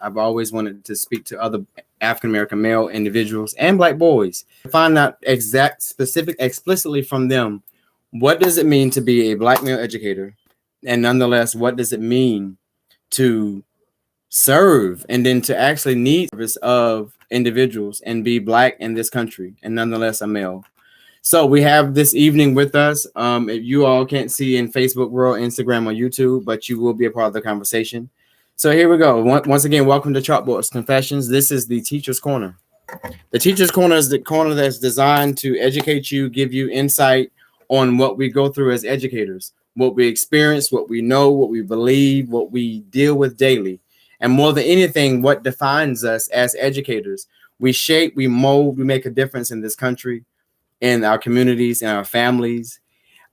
I've always wanted to speak to other African American male individuals and black boys, find out explicitly from them, what does it mean to be a black male educator, and nonetheless, what does it mean to serve and then to actually need service of individuals and be black in this country and nonetheless a male. So we have this evening with us. If you all can't see in Facebook world, Instagram, or YouTube, but you will be a part of the conversation. So here we go. Once again, welcome to Chalkboard Confessions. This is the Teacher's Corner. The Teacher's Corner is the corner that's designed to educate you, give you insight on what we go through as educators, what we experience, what we know, what we believe, what we deal with daily. And more than anything, what defines us as educators. We shape, we mold, we make a difference in this country, in our communities, in our families,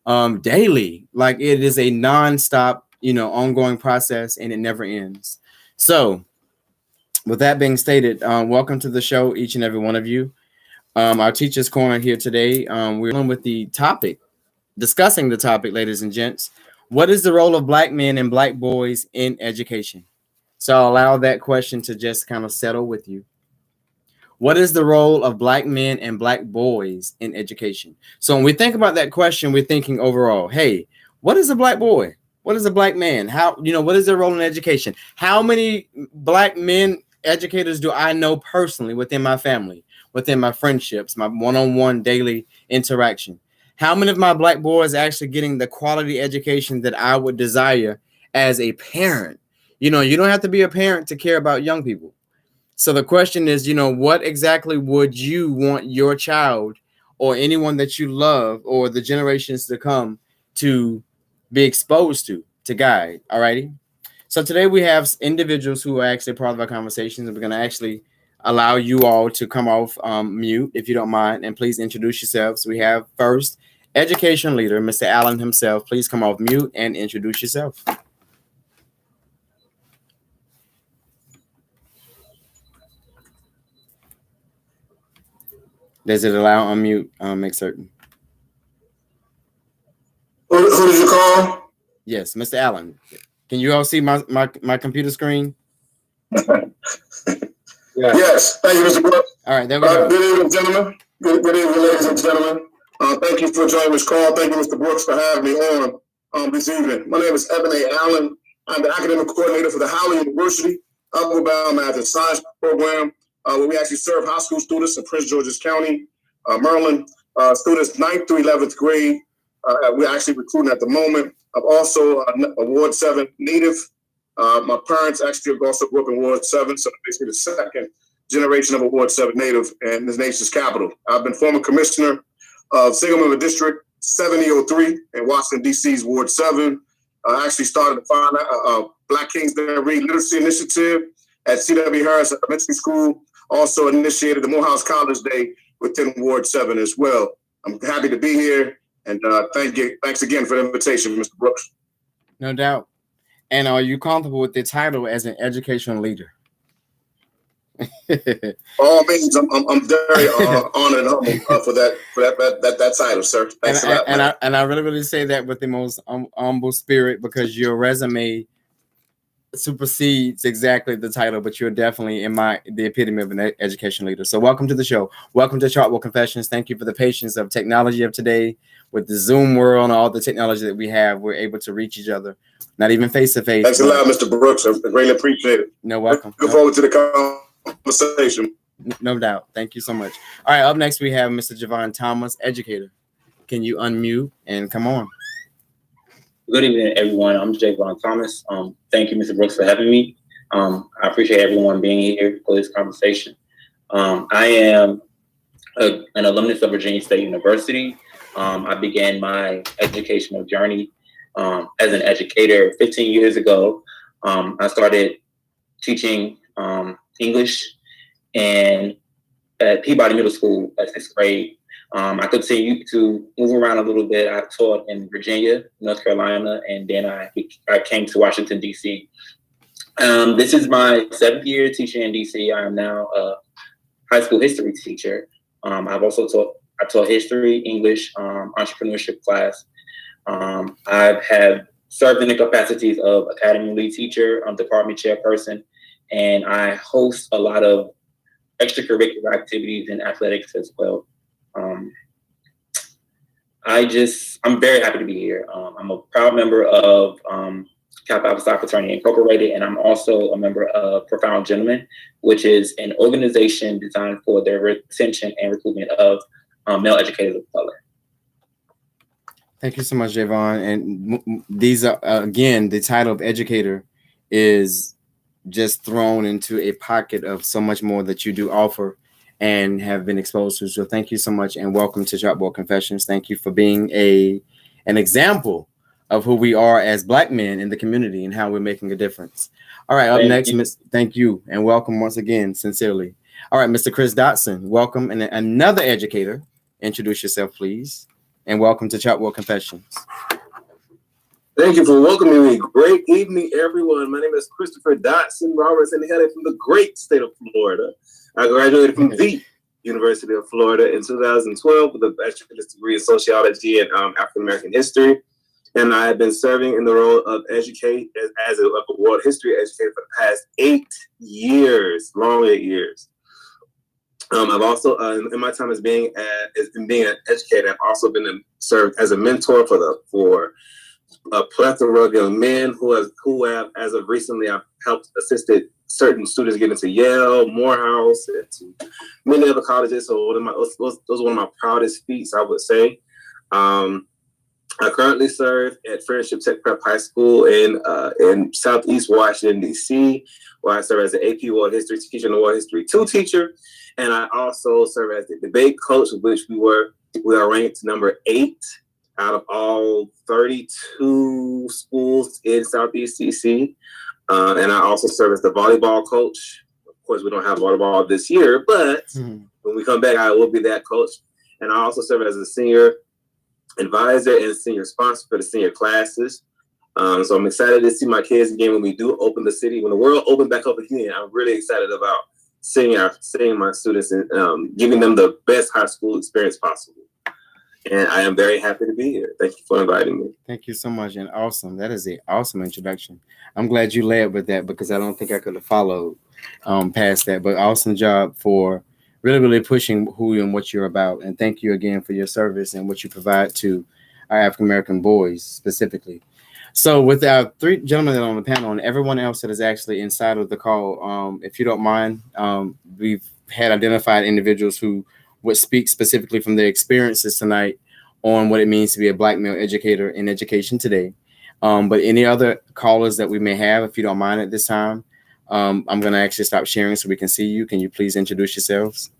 daily. Like it is a nonstop, ongoing process, and it never ends. So with that being stated, welcome to the show, each and every one of you. Our Teacher's Corner here today. We're on with the topic, discussing the topic, ladies and gents. What is the role of black men and black boys in education? So I'll allow that question to just kind of settle with you. What is the role of black men and black boys in education? So when we think about that question, we're thinking overall, hey, what is a black boy? What is a black man? What is their role in education? How many black men educators do I know personally within my family, within my friendships, my one-on-one daily interaction? How many of my black boys are actually getting the quality education that I would desire as a parent? You don't have to be a parent to care about young people. So the question is, what exactly would you want your child or anyone that you love or the generations to come to be exposed to guide? All righty. So today we have individuals who are actually part of our conversations, and we're going to actually allow you all to come off mute, if you don't mind, and please introduce yourselves. We have first education leader, Mr. Allen himself. Please come off mute and introduce yourself. Does it allow unmute? Make certain. Who did you call? Yes, Mr. Allen. Can you all see my computer screen? Yes. Thank you, Mr. Brooks. All right, there we go. Good evening, gentlemen. Good evening, ladies and gentlemen. Thank you for joining this call. Thank you, Mr. Brooks, for having me on this evening. My name is Evan A. Allen. I'm the academic coordinator for the Howard University Upward Bound Math and Science program, where we actually serve high school students in Prince George's County, Maryland, students 9th through 11th grade. We're actually recruiting at the moment. I'm also a Ward 7 native. My parents actually also grew up in Ward 7, so basically the second generation of a Ward 7 native in this nation's capital. I've been former commissioner of Single Member District 7003 in Washington, D.C.'s Ward 7. I actually started the Black Kings That Read Literacy Initiative at C.W. Harris Elementary School. Also initiated the Morehouse College Day within Ward 7 as well. I'm happy to be here, and thanks again for the invitation, Mr. Brooks. No doubt. And are you comfortable with the title as an educational leader? All means, I'm very honored and humbled for that title, sir. Thanks a lot. And I really say that with the most humble spirit, because your resume supersedes exactly the title, but you're definitely the epitome of an education leader. So welcome to the show. Welcome to Chalkboard Confessions. Thank you for the patience of technology of today. With the Zoom world and all the technology that we have, we're able to reach each other, not even face to face. Thanks a lot, Mr. Brooks. I greatly appreciate it. No, welcome. Look forward to the conversation. No doubt. Thank you so much. All right, up next we have Mr. Javon Thomas, educator. Can you unmute and come on? Good evening, everyone. I'm Javon Thomas. Thank you, Mr. Brooks, for having me. I appreciate everyone being here for this conversation. I am an alumnus of Virginia State University. I began my educational journey as an educator 15 years ago. I started teaching English and at Peabody Middle School at 6th grade. I continued to move around a little bit. I taught in Virginia, North Carolina, and then I came to Washington, D.C. This is my 7th year teaching in D.C. I am now a high school history teacher. I've also taught history, English, entrepreneurship class. I have served in the capacities of academy lead teacher, department chairperson, and I host a lot of extracurricular activities and athletics as well. I'm very happy to be here. I'm a proud member of Kappa Alpha Psi Fraternity Incorporated, and I'm also a member of Profound Gentlemen, which is an organization designed for the retention and recruitment of male educators of color. Thank you so much, Javon. And these are, again, the title of educator is just thrown into a pocket of so much more that you do offer and have been exposed to. So thank you so much, and welcome to Chalkboard Confessions. Thank you for being an example of who we are as Black men in the community and how we're making a difference. All right, up next, thank you, and welcome once again, sincerely. All right, Mr. Chris Dotson, welcome, and another educator. Introduce yourself, please, and welcome to Chalkboard Confessions. Thank you for welcoming me. Great evening, everyone. My name is Christopher Dotson Roberts, and hailing from the great state of Florida. I graduated from the University of Florida in 2012 with a bachelor's degree in sociology and African American history. And I have been serving in the role of educate as a world history educator for the past 8 years, long 8 years. I've also, in my time as being an educator, I've also been served as a mentor for a plethora of young men who have, as of recently, I've helped assisted certain students get into Yale, Morehouse, and to many other colleges. So those are one of my proudest feats, I would say. I currently serve at Friendship Tech Prep High School in Southeast Washington, D.C., where I serve as an AP World History teacher and a World History 2 teacher. And I also serve as the debate coach, of which we are ranked number 8 out of all 32 schools in Southeast DC. And I also serve as the volleyball coach. Of course, we don't have volleyball this year, but when we come back, I will be that coach. And I also serve as a senior advisor and senior sponsor for the senior classes. So I'm excited to see my kids again when we do open the city. When the world opens back up again, I'm really excited about seeing my students and giving them the best high school experience possible. And I am very happy to be here. Thank you for inviting me. Thank you so much, and awesome. That is an awesome introduction. I'm glad you led with that because I don't think I could have followed past that. But awesome job for really pushing who and what you're about. And thank you again for your service and what you provide to our African-American boys specifically. So with our 3 gentlemen that are on the panel and everyone else that is actually inside of the call, if you don't mind, we've had identified individuals who would speak specifically from their experiences tonight on what it means to be a Black male educator in education today. But any other callers that we may have, if you don't mind at this time, I'm going to actually stop sharing so we can see you. Can you please introduce yourselves?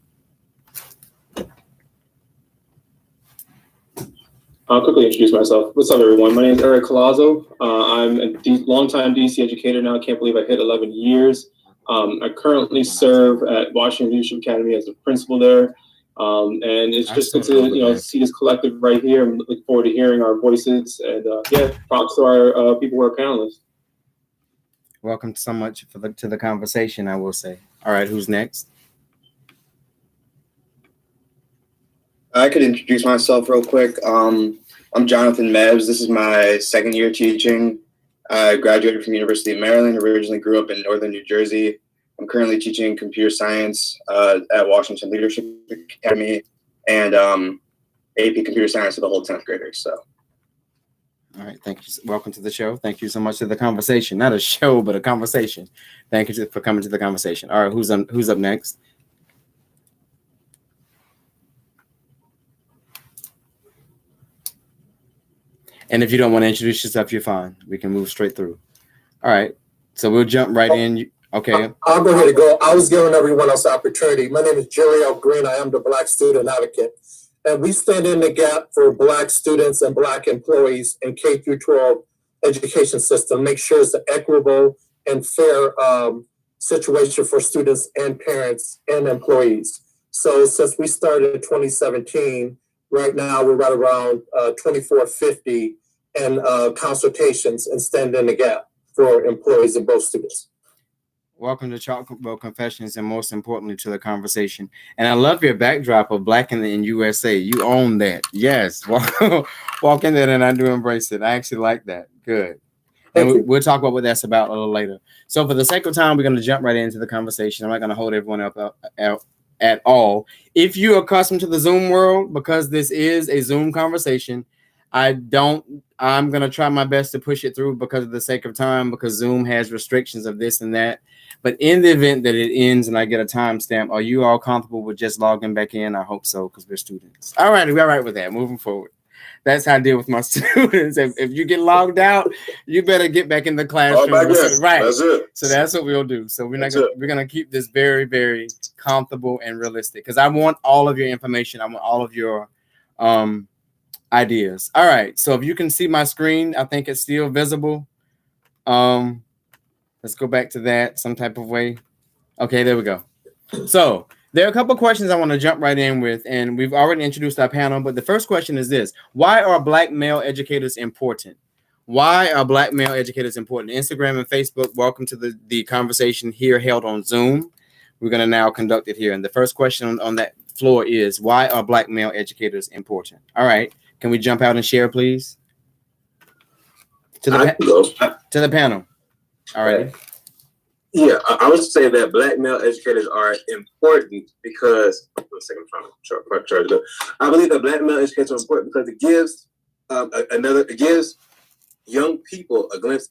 I'll quickly introduce myself. What's up, everyone? My name is Eric Colazo. I'm a longtime DC educator now. I can't believe I hit 11 years. I currently serve at Washington Leadership Academy as a principal there. And it's just good to see this collective right here. I'm looking forward to hearing our voices. And props to our people who are panelists. Welcome so much to the conversation, I will say. All right, who's next? I could introduce myself real quick. I'm Jonathan Mebs. This is my 2nd year teaching. I graduated from University of Maryland, originally grew up in Northern New Jersey. I'm currently teaching computer science at Washington Leadership Academy and AP Computer Science for the whole 10th graders. So. All right, thank you. Welcome to the show. Thank you so much to the conversation. Not a show, but a conversation. Thank you for coming to the conversation. All right, who's up next? And if you don't want to introduce yourself, you're fine. We can move straight through. All right, so we'll jump right in. Okay. I'll go ahead and go. I was giving everyone else opportunity. My name is Jerry L. Green. I am the Black Student Advocate. And we stand in the gap for Black students and Black employees in K through 12 education system. Make sure it's an equitable and fair situation for students and parents and employees. So since we started in 2017, right now we're right around 2450 in consultations and stand in the gap for employees and both students. Welcome to Chalkboard Confessions, and most importantly to the conversation. And I love your backdrop of Black in the USA. You own that. Yes. Walk in there, and I do embrace it. I actually like that. Good. And we'll talk about what that's about a little later. So for the sake of time, we're going to jump right into the conversation. I'm not going to hold everyone up at all. If you're accustomed to the Zoom world, because this is a Zoom conversation, I'm going to try my best to push it through because of the sake of time, because Zoom has restrictions of this and that. But in the event that it ends and I get a timestamp, are you all comfortable with just logging back in? I hope so, because we're students. All right, we're all right with that. Moving forward. That's how I deal with my students. If you get logged out, you better get back in the classroom. Right. That's it. So that's what we'll do. So we're gonna keep this very, very comfortable and realistic, because I want all of your information. I want all of your ideas. All right. So if you can see my screen, I think it's still visible. Let's go back to that some type of way. Okay, there we go. So there are a couple of questions I want to jump right in with, and we've already introduced our panel, but the first question is this: why are Black male educators important? Why are Black male educators important? Instagram and Facebook, welcome to the conversation here held on Zoom. We're going to now conduct it here. And the first question on that floor is, why are Black male educators important? All right. Can we jump out and share, please? To the panel. All right. Yeah, I would say that Black male educators are important because, one second, I'm trying to charge it up. I believe that Black male educators are important because it gives young people a glimpse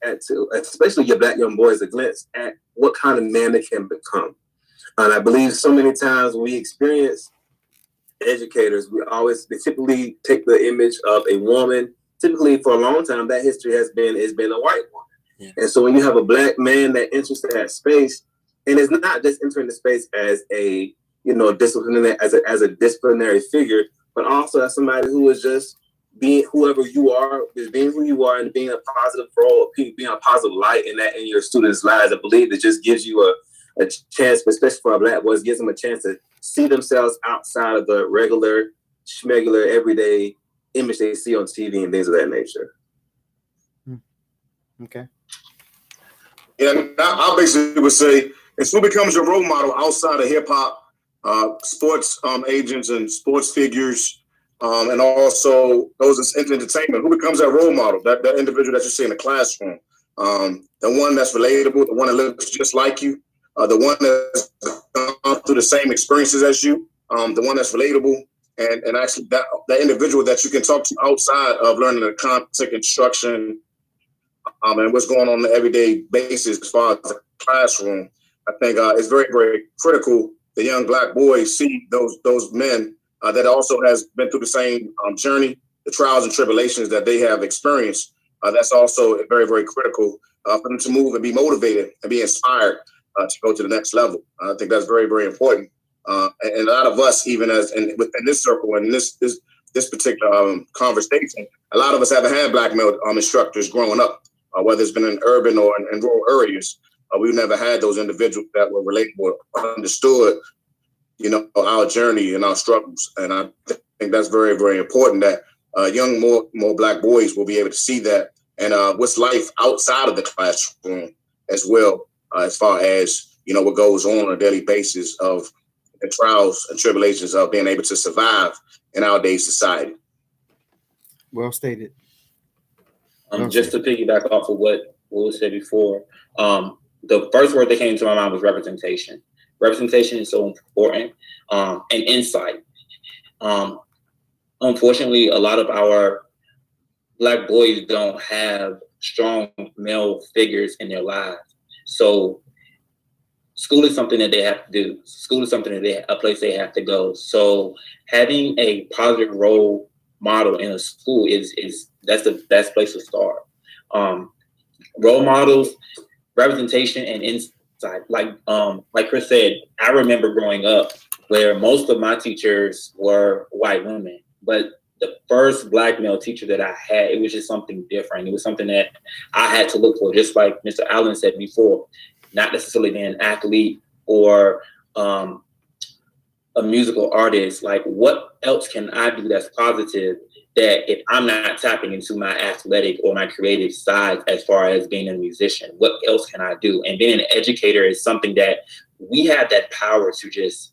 especially your Black young boys, a glimpse at what kind of man they can become. And I believe so many times when we experience educators, they typically take the image of a woman. Typically, for a long time, that history has been a white woman. Yeah. And so when you have a Black man that enters that space, and it's not just entering the space as a disciplinary as a disciplinary figure, but also as somebody who is just being whoever you are, is being who you are and being a positive role, being a positive light in your students' lives. I believe it just gives you a chance, especially for our Black boys, gives them a chance to see themselves outside of the regular, schmegular, everyday image they see on TV and things of that nature. Okay. And I basically would say, if who becomes your role model outside of hip hop, sports agents and sports figures, and also those that's into entertainment, who becomes that role model, that individual that you see in the classroom, the one that's relatable, the one that looks just like you, the one that's gone through the same experiences as you, the one that's relatable, and actually that individual that you can talk to outside of learning the content instruction, and what's going on the everyday basis as far as the classroom. I think it's very, very critical the young Black boys see those men that also has been through the same journey, the trials and tribulations that they have experienced. That's also very, very critical for them to move and be motivated and be inspired to go to the next level. I think that's very, very important. And a lot of us, even within this circle and this particular conversation, a lot of us haven't had Black male instructors growing up. Whether it's been in urban or in rural areas, we've never had those individuals that were relatable, understood, our journey and our struggles. And I think that's very, very important that young, more Black boys will be able to see that and what's life outside of the classroom as well, as far as, what goes on a daily basis of the trials and tribulations of being able to survive in our day's society. Well stated. Just to piggyback off of what was said before, the first word that came to my mind was representation. Representation is so important, and insight. Unfortunately, a lot of our Black boys don't have strong male figures in their lives. So school is something that they have to do. School is something that a place they have to go. So having a positive role model in a school that's the best place to start. Role models, representation, and insight. Like Chris said, I remember growing up where most of my teachers were white women, but the first Black male teacher that I had, it was just something different. It was something that I had to look for, just like Mr. Allen said before, not necessarily being an athlete or a musical artist. Like, what else can I do that's positive, that if I'm not tapping into my athletic or my creative side as far as being a musician, what else can I do? And being an educator is something that we have that power to just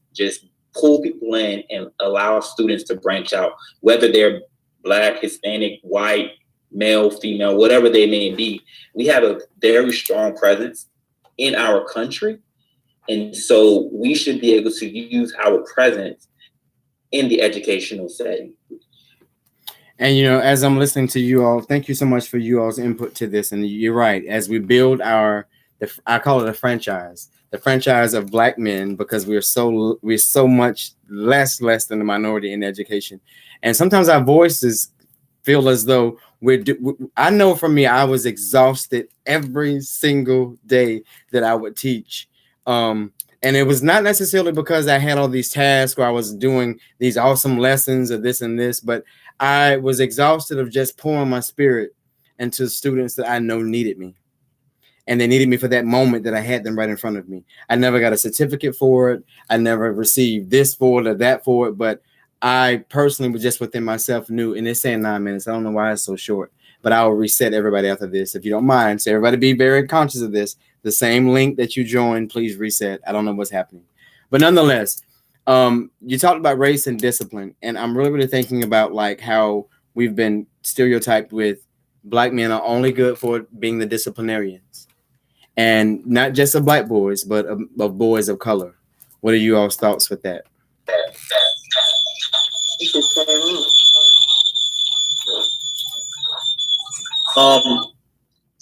pull people in and allow students to branch out, whether they're Black, Hispanic, white, male, female, whatever they may be, we have a very strong presence in our country. And so we should be able to use our presence in the educational setting. And, you know, as I'm listening to you all, thank you so much for you all's input to this. And you're right. As we build I call it a franchise, the franchise of Black men, because we're so much less than the minority in education. And sometimes our voices feel as though I know for me, I was exhausted every single day that I would teach. And it was not necessarily because I had all these tasks or I was doing these awesome lessons of this and this, but I was exhausted of just pouring my spirit into students that I know needed me. And they needed me for that moment that I had them right in front of me. I never got a certificate for it. I never received this for it or that for it. But I personally was just within myself knew, and it's saying 9 minutes. I don't know why it's so short, but I will reset everybody after this, if you don't mind. So everybody be very conscious of this. The same link that you joined, please reset. I don't know what's happening. But nonetheless, you talked about race and discipline. And I'm really thinking about like how we've been stereotyped with Black men are only good for being the disciplinarians. And not just of Black boys, but of boys of color. What are you all's thoughts with that?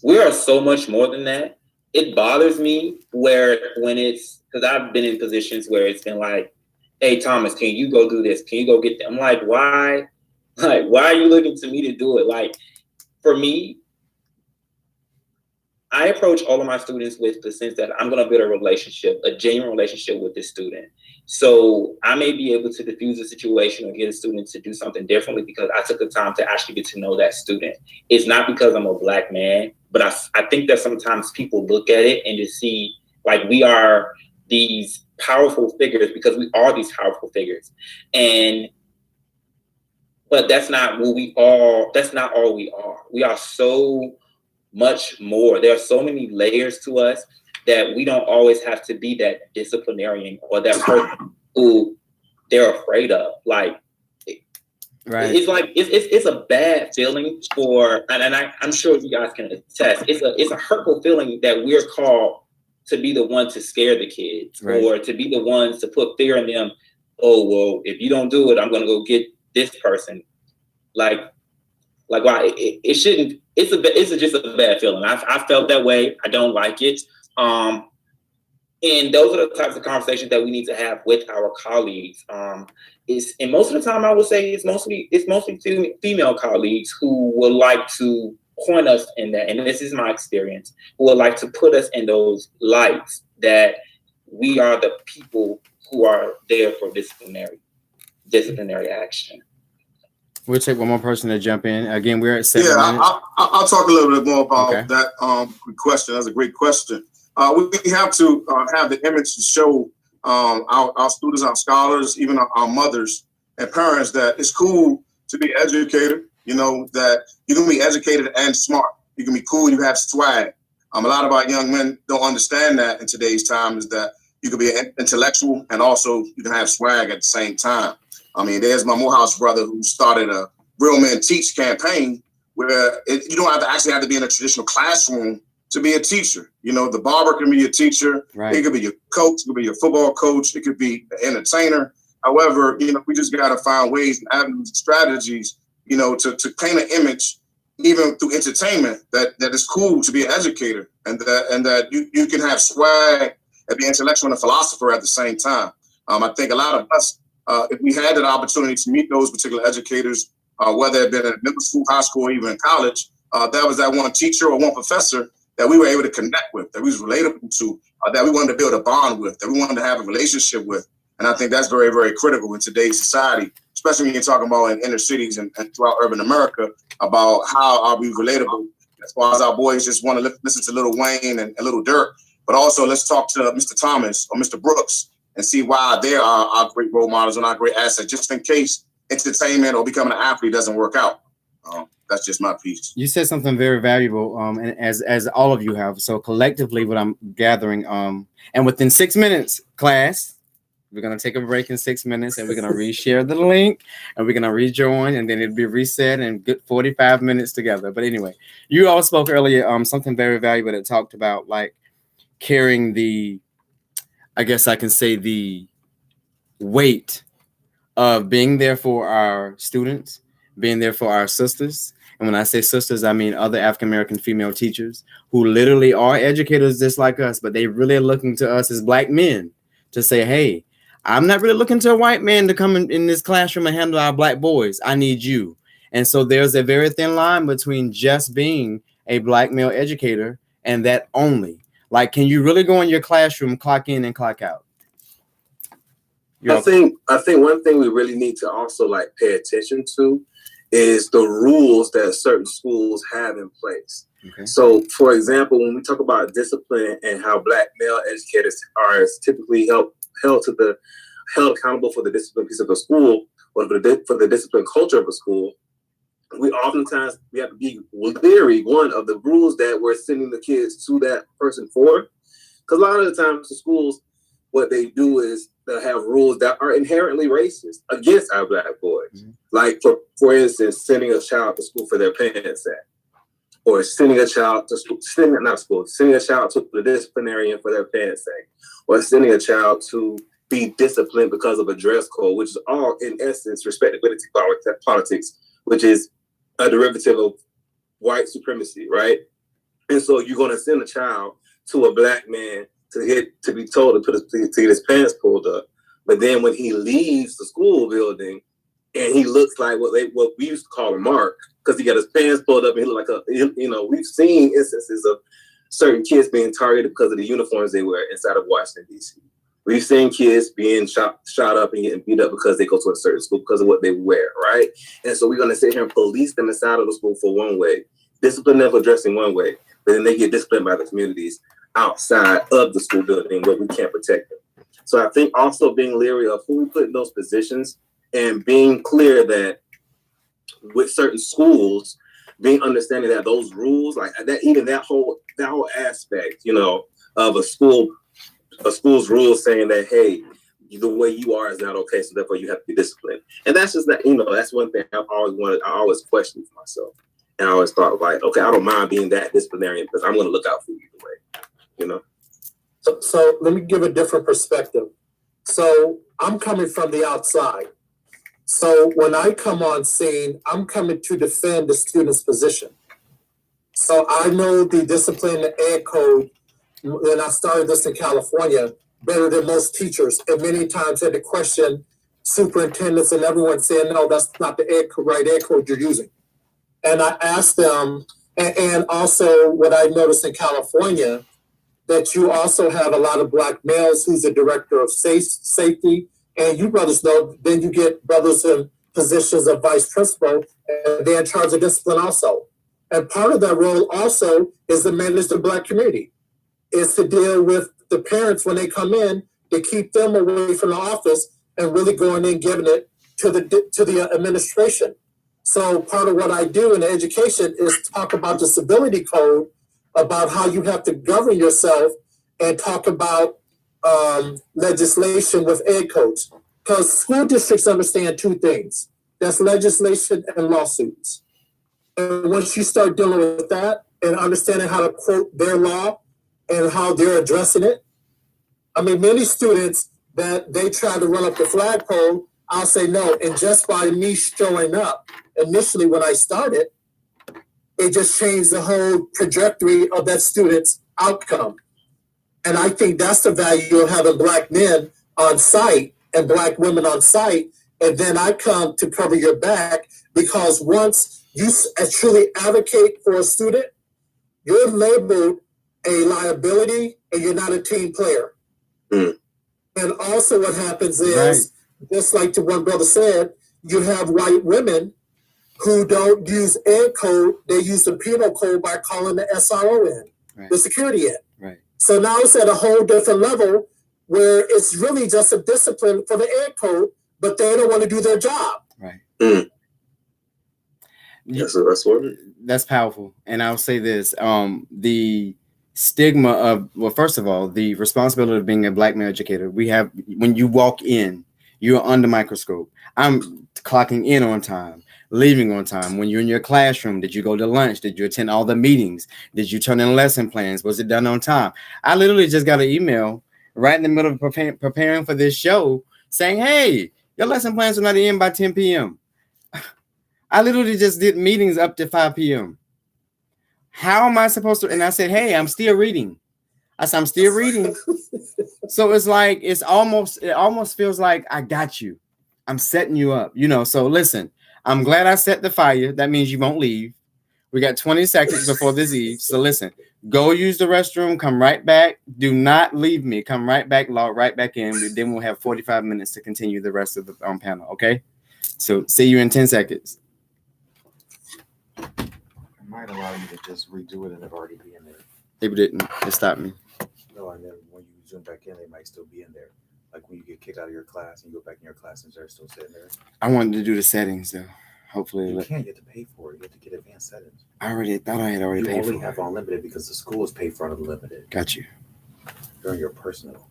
We are so much more than that. It bothers me when it's, because I've been in positions where it's been like, hey, Thomas, can you go do this? Can you go get that? I'm like, why? Like, why are you looking to me to do it? Like, for me, I approach all of my students with the sense that I'm going to build a relationship, a genuine relationship with this student. So I may be able to diffuse a situation or get a student to do something differently because I took the time to actually get to know that student. It's not because I'm a Black man, but I think that sometimes people look at it and just see like we are these powerful figures because we are these powerful figures. But that's not what we are. That's not all we are. We are so much more. There are so many layers to us that we don't always have to be that disciplinarian or that person who they're afraid of. Like, right. It's like it's a bad feeling for, and I'm sure you guys can attest. It's a hurtful feeling that we're called to be the one to scare the kids, right, or to be the ones to put fear in them. Oh well, if you don't do it, I'm gonna go get this person. Like why it shouldn't. It's just a bad feeling. I felt that way. I don't like it. And those are the types of conversations that we need to have with our colleagues. And most of the time, I would say it's mostly female colleagues who would like to point us in that. And this is my experience. Who would like to put us in those lights that we are the people who are there for disciplinary action. We'll take one more person to jump in. Again, we're at 7 minutes. I'll talk a little bit more about that question. That's a great question. We have to have the image to show our students, our scholars, even our mothers and parents that it's cool to be educated. You know, that you can be educated and smart. You can be cool, you have swag. A lot of our young men don't understand that in today's time, is that you can be an intellectual and also you can have swag at the same time. I mean, there's my Morehouse brother who started a Real Men Teach campaign where you don't have to be in a traditional classroom to be a teacher. You know, the barber can be a teacher. Right. It could be your coach. It could be your football coach. It could be an entertainer. However, you know, we just got to find ways and avenues and strategies, you know, to paint an image, even through entertainment, that it's cool to be an educator and that you can have swag and be intellectual and a philosopher at the same time. I think a lot of us, if we had that opportunity to meet those particular educators, whether it been in middle school, high school, or even in college, that was that one teacher or one professor that we were able to connect with, that we was relatable to, that we wanted to build a bond with, that we wanted to have a relationship with. And I think that's very, very critical in today's society, especially when you're talking about in inner cities and throughout urban America, about how are we relatable as far as our boys just want to listen to Lil Wayne and Lil Durk, but also let's talk to Mr. Thomas or Mr. Brooks and see why they are our great role models and our great assets, just in case entertainment or becoming an athlete doesn't work out. That's just my piece. You said something very valuable, and as all of you have. So collectively, what I'm gathering, and within 6 minutes, class, We're gonna take a break in 6 minutes, and we're gonna reshare the link, and we're gonna rejoin, and then it'll be reset and good 45 minutes together. But anyway, you all spoke earlier something very valuable that talked about like carrying the, I guess I can say, the weight of being there for our students, being there for our sisters. And when I say sisters, I mean other African American female teachers who literally are educators just like us, but they really are looking to us as Black men to say, hey, I'm not really looking to a white man to come in this classroom and handle our Black boys. I need you. And so there's a very thin line between just being a Black male educator and that only. Like, can you really go in your classroom, clock in and clock out? I think one thing we really need to also like pay attention to is the rules that certain schools have in place. Okay. So, for example, when we talk about discipline and how Black male educators are typically held accountable for the discipline piece of the school or for the discipline culture of a school, we have to be leery, one, of the rules that we're sending the kids to that person for. Because a lot of the times the schools, what they do is they'll have rules that are inherently racist against our Black boys. Mm-hmm. Like, for instance, sending a child to school for their pants sack, or sending a child to school, sending a child to the disciplinarian for their pants sack, or sending a child to be disciplined because of a dress code, which is all, in essence, respectability politics, which is a derivative of white supremacy, right? And so you're going to send a child to a Black man to be told to get his pants pulled up, but then when he leaves the school building and he looks like what we used to call a mark because he got his pants pulled up and he looked like we've seen instances of certain kids being targeted because of the uniforms they wear inside of Washington D.C. We've seen kids being shot up and getting beat up because they go to a certain school because of what they wear, right? And so we're going to sit here and police them inside of the school for one way, discipline them for dressing one way, but then they get disciplined by the communities outside of the school building where we can't protect them. So I think also being leery of who we put in those positions and being clear that with certain schools, being understanding that those rules, like that, even that whole aspect, of a school's rules saying that, hey, the way you are is not okay, so therefore you have to be disciplined. And that's just that, that's one thing I always questioned for myself. And I always thought, like, okay, I don't mind being that disciplinarian because I'm going to look out for you either way. So let me give a different perspective. So I'm coming from the outside. So when I come on scene, I'm coming to defend the student's position. So I know the discipline and ed code, when I started this in California, better than most teachers. And many times had to question superintendents and everyone saying, no, that's not the right ed code you're using. And I asked them, and also what I noticed in California, that you also have a lot of Black males who's the director of safety. And you brothers know, then you get brothers in positions of vice principal, and they're in charge of discipline also. And part of that role also is to manage the Black community, is to deal with the parents when they come in, to keep them away from the office and really going in, giving it to the administration. So part of what I do in education is talk about the civility code, about how you have to govern yourself, and talk about legislation with ed codes. Because school districts understand two things. That's legislation and lawsuits. And once you start dealing with that and understanding how to quote their law and how they're addressing it, I mean, many students that they try to run up the flagpole, I'll say no. And just by me showing up, initially when I started, it just changed the whole trajectory of that student's outcome. And I think that's the value of having Black men on site and Black women on site. And then I come to cover your back, because once you truly advocate for a student, you're labeled a liability and you're not a team player. Mm. And also what happens is, just like the one brother said, you have white women who don't use ed code, they use the penal code by calling the SRO in, the security in. Right. So now it's at a whole different level where it's really just a discipline for the ed code, but they don't want to do their job. Right. Mm. That's That's powerful. And I'll say this, stigma of, well, first of all, the responsibility of being a black male educator. We have, when you walk in, you're under microscope. I'm clocking in on time, leaving on time. When you're in your classroom, did you go to lunch? Did you attend all the meetings? Did you turn in lesson plans? Was it done on time? I literally just got an email right in the middle of preparing for this show saying, hey, your lesson plans are not in by 10 p.m. I literally just did meetings up to 5 p.m. How am I supposed to? And I said, hey, I'm still reading. I said, I'm still reading. So it's like, it almost feels like I got you. I'm setting you up, So listen, I'm glad I set the fire. That means you won't leave. We got 20 seconds before this eve. So listen, go use the restroom. Come right back. Do not leave me. Come right back, log right back in. Then we'll have 45 minutes to continue the rest of the panel. Okay. So see you in 10 seconds. I might allow you to just redo it and it already be in there. It didn't. It stopped me. No, and then when you zoom back in, they might still be in there. Like when you get kicked out of your class and you go back in your class and they're still sitting there. I wanted to do the settings though. Hopefully, you can't. You have to pay for it. You have to get advanced settings. I already thought I had already paid for it. You only have unlimited because the school is paid for unlimited. Got you. During your personal.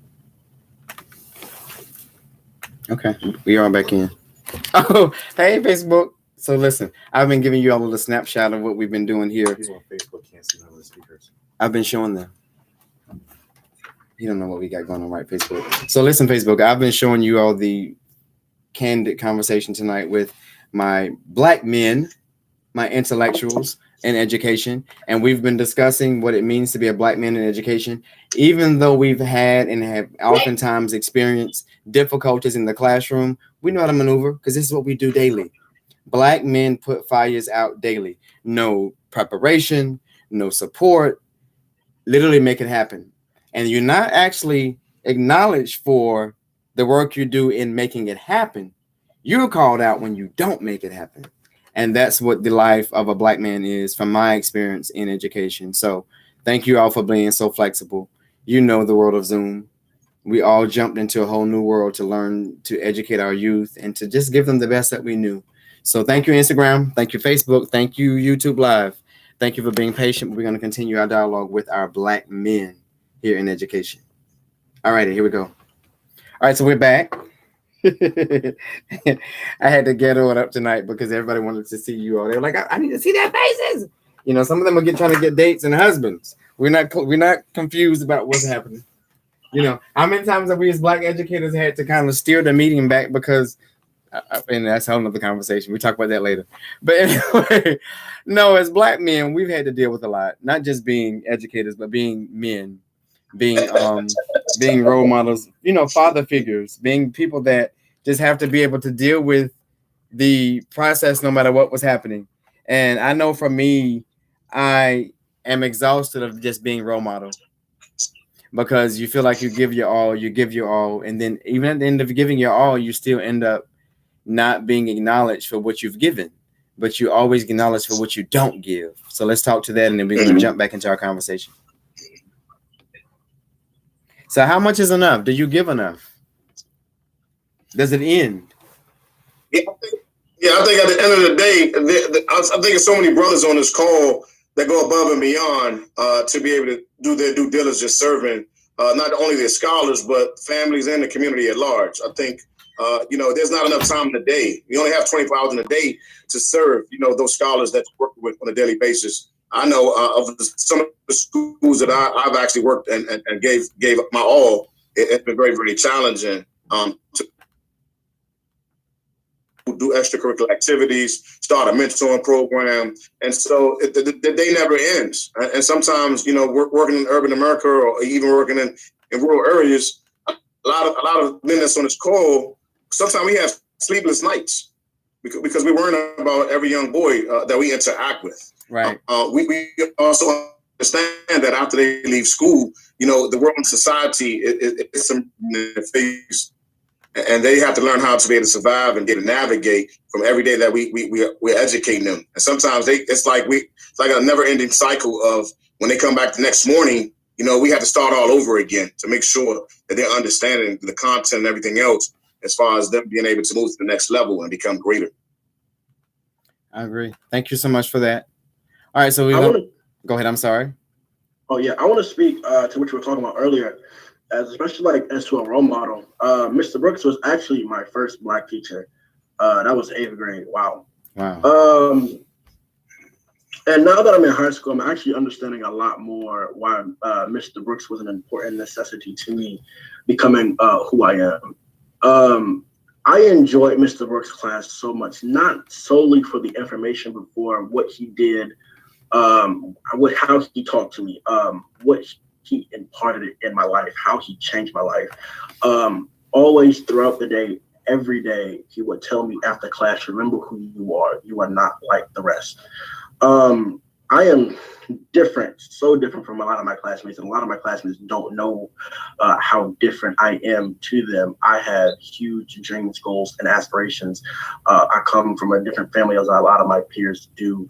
Okay, we are back in. Oh, hey, Facebook. So listen, I've been giving you all a little snapshot of what we've been doing here. People on Facebook can't see none of the speakers. I've been showing them. You don't know what we got going on, right, Facebook? So listen, Facebook, I've been showing you all the candid conversation tonight with my black men, my intellectuals in education, and we've been discussing what it means to be a black man in education, even though we've had and have oftentimes experienced difficulties in the classroom. We know how to maneuver because this is what we do daily. Black men put fires out daily. No preparation, no support, literally make it happen. And you're not actually acknowledged for the work you do in making it happen. You're called out when you don't make it happen. And that's what the life of a black man is from my experience in education. So thank you all for being so flexible. You know the world of Zoom. We all jumped into a whole new world to learn to educate our youth and to just give them the best that we knew. So thank you, Instagram. Thank you, Facebook. Thank you, YouTube Live. Thank you for being patient. We're going to continue our dialogue with our black men here in education. All righty, here we go. All right, so we're back. I had to ghetto it up tonight because everybody wanted to see you all. They were like, I need to see their faces. Some of them are trying to get dates and husbands. We're not confused about what's happening. How many times have we as black educators had to kind of steer the meeting back because, and that's a whole nother conversation. We talk about that later. But anyway, no, as black men, we've had to deal with a lot, not just being educators, but being men. Being role models, father figures, being people that just have to be able to deal with the process no matter what was happening. And I know for me, I am exhausted of just being role model because you feel like you give your all, and then even at the end of giving your all, you still end up not being acknowledged for what you've given, but you always acknowledged for what you don't give. So let's talk to that, and then we're going to jump back into our conversation. So how much is enough? Do you give enough? Does it end? Yeah, I think at the end of the day, I'm thinking so many brothers on this call that go above and beyond to be able to do their due diligence serving not only their scholars, but families and the community at large. I think, there's not enough time in the day. We only have 24 hours in a day to serve, those scholars that you work with on a daily basis. I know of some of the schools that I've actually worked and gave my all. It's been very, very challenging to do extracurricular activities, start a mentoring program. And so the day never ends. And sometimes, working in urban America or even working in rural areas, a lot of men that's on this call, sometimes we have sleepless nights because we worry about every young boy that we interact with. Right. We also understand that after they leave school, the world and society is some face, and they have to learn how to be able to survive and get to navigate from every day that we're educating them. And sometimes it's like a never-ending cycle of when they come back the next morning, we have to start all over again to make sure that they're understanding the content and everything else as far as them being able to move to the next level and become greater. I agree. Thank you so much for that. All right, so go ahead. I'm sorry. Oh yeah, I want to speak to what you were talking about earlier, especially like as to a role model. Mr. Brooks was actually my first Black teacher. That was 8th grade. Wow. Wow. And now that I'm in high school, I'm actually understanding a lot more why Mr. Brooks was an important necessity to me becoming who I am. I enjoyed Mr. Brooks' class so much, not solely for the information, but for what he did, how he talked to me, what he imparted in my life, how he changed my life. Always throughout the day, every day, he would tell me after class, remember who you are. You are not like the rest. I am different, so different from a lot of my classmates, and a lot of my classmates don't know how different I am to them. I have huge dreams, goals, and aspirations. I come from a different family as a lot of my peers do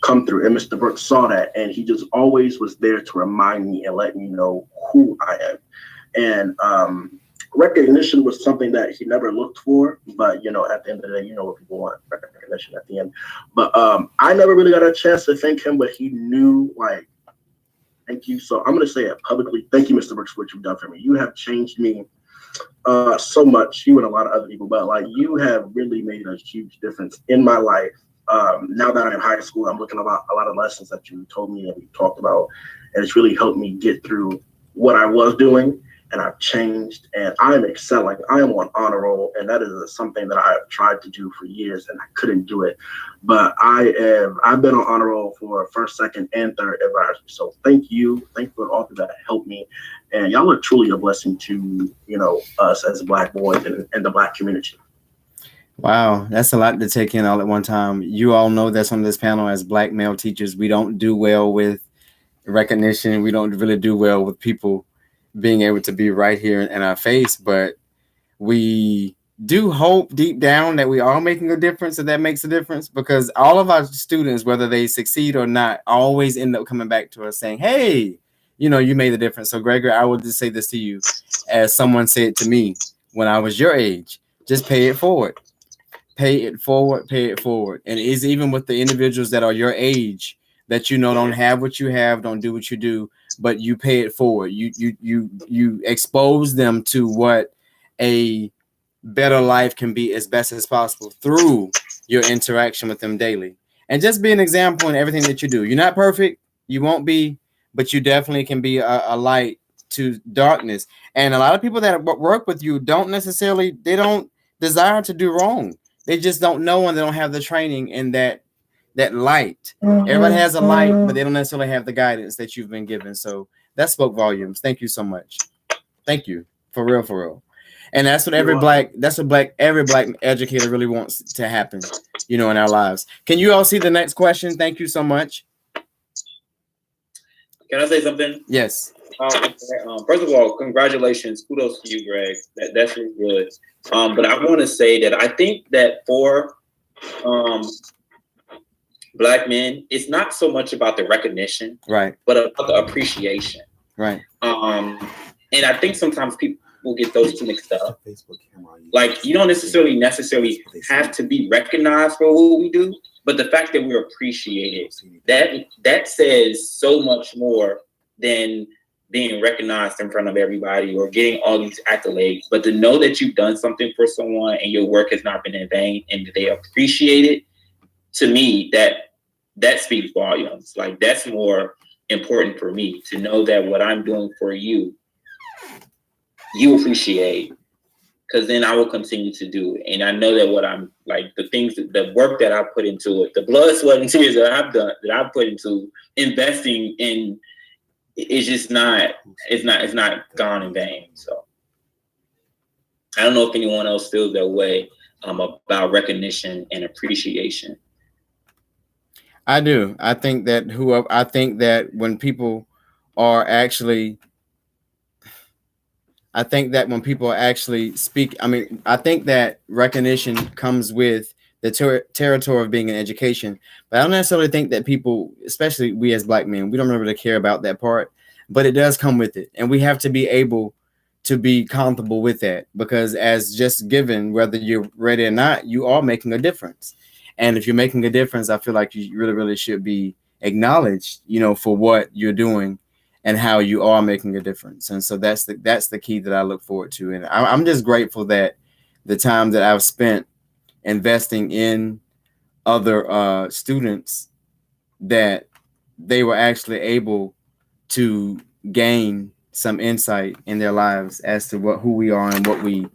come through, and Mr. Brooks saw that, and he just always was there to remind me and let me know who I am. And recognition was something that he never looked for, but at the end of the day, what people want, recognition at the end. But I never really got a chance to thank him, but he knew, like, thank you. So I'm going to say it publicly. Thank you, Mr. Brooks, for what you've done for me. You have changed me so much, you and a lot of other people, but like you have really made a huge difference in my life. Now that I'm in high school, I'm looking at a lot of lessons that you told me and we talked about, and it's really helped me get through what I was doing. And I've changed, and I'm excelling. I am on honor roll, and that is something that I've tried to do for years, and I couldn't do it. But I've been on honor roll for first, second, and third advisory. So thank you for all that helped me, and y'all are truly a blessing to us as Black boys and the Black community. Wow, that's a lot to take in all at one time. You all know that's on this panel as Black male teachers, we don't do well with recognition. We don't really do well with people being able to be right here in our face, but we do hope deep down that we are making a difference, and that makes a difference, because all of our students, whether they succeed or not, always end up coming back to us saying, hey, you made a difference. So Gregory, I will just say this to you, as someone said to me when I was your age, just pay it forward. Pay it forward, pay it forward. And it's even with the individuals that are your age that don't have what you have, don't do what you do, but you pay it forward. You expose them to what a better life can be as best as possible through your interaction with them daily. And just be an example in everything that you do. You're not perfect, you won't be, but you definitely can be a light to darkness. And a lot of people that work with you don't desire to do wrong. They just don't know, and they don't have the training in that light. Everybody has a light, but they don't necessarily have the guidance that you've been given. So that spoke volumes. Thank you so much. Thank you. For real. And that's what every black educator really wants to happen, in our lives. Can you all see the next question? Thank you so much. Can I say something? Yes. First of all, congratulations. Kudos to you, Greg. That's really good. But I want to say that I think that for Black men, it's not so much about the recognition, right, but about the appreciation, right. And I think sometimes people get those two mixed up. Like, you don't necessarily have to be recognized for what we do, but the fact that we're appreciated, that says so much more than being recognized in front of everybody or getting all these accolades. But to know that you've done something for someone and your work has not been in vain and they appreciate it, to me, that speaks volumes. Like, that's more important for me, to know that what I'm doing for you, you appreciate, because then I will continue to do it. And I know that what I'm like, the work that I put into it, the blood, sweat, and tears that I've done, that I put into investing in, it's not gone in vain. So I don't know if anyone else feels that way about recognition and appreciation. I do. I think that when people are actually speak, I think that recognition comes with the territory of being in education, but I don't necessarily think that people, especially we as Black men, we don't really care about that part, but it does come with it. And we have to be able to be comfortable with that, because as just given, whether you're ready or not, you are making a difference. And if you're making a difference, I feel like you really, really should be acknowledged, you know, for what you're doing and how you are making a difference. And so that's the key that I look forward to. And I'm just grateful that the time that I've spent investing in other students, that they were actually able to gain some insight in their lives as to who we are and what we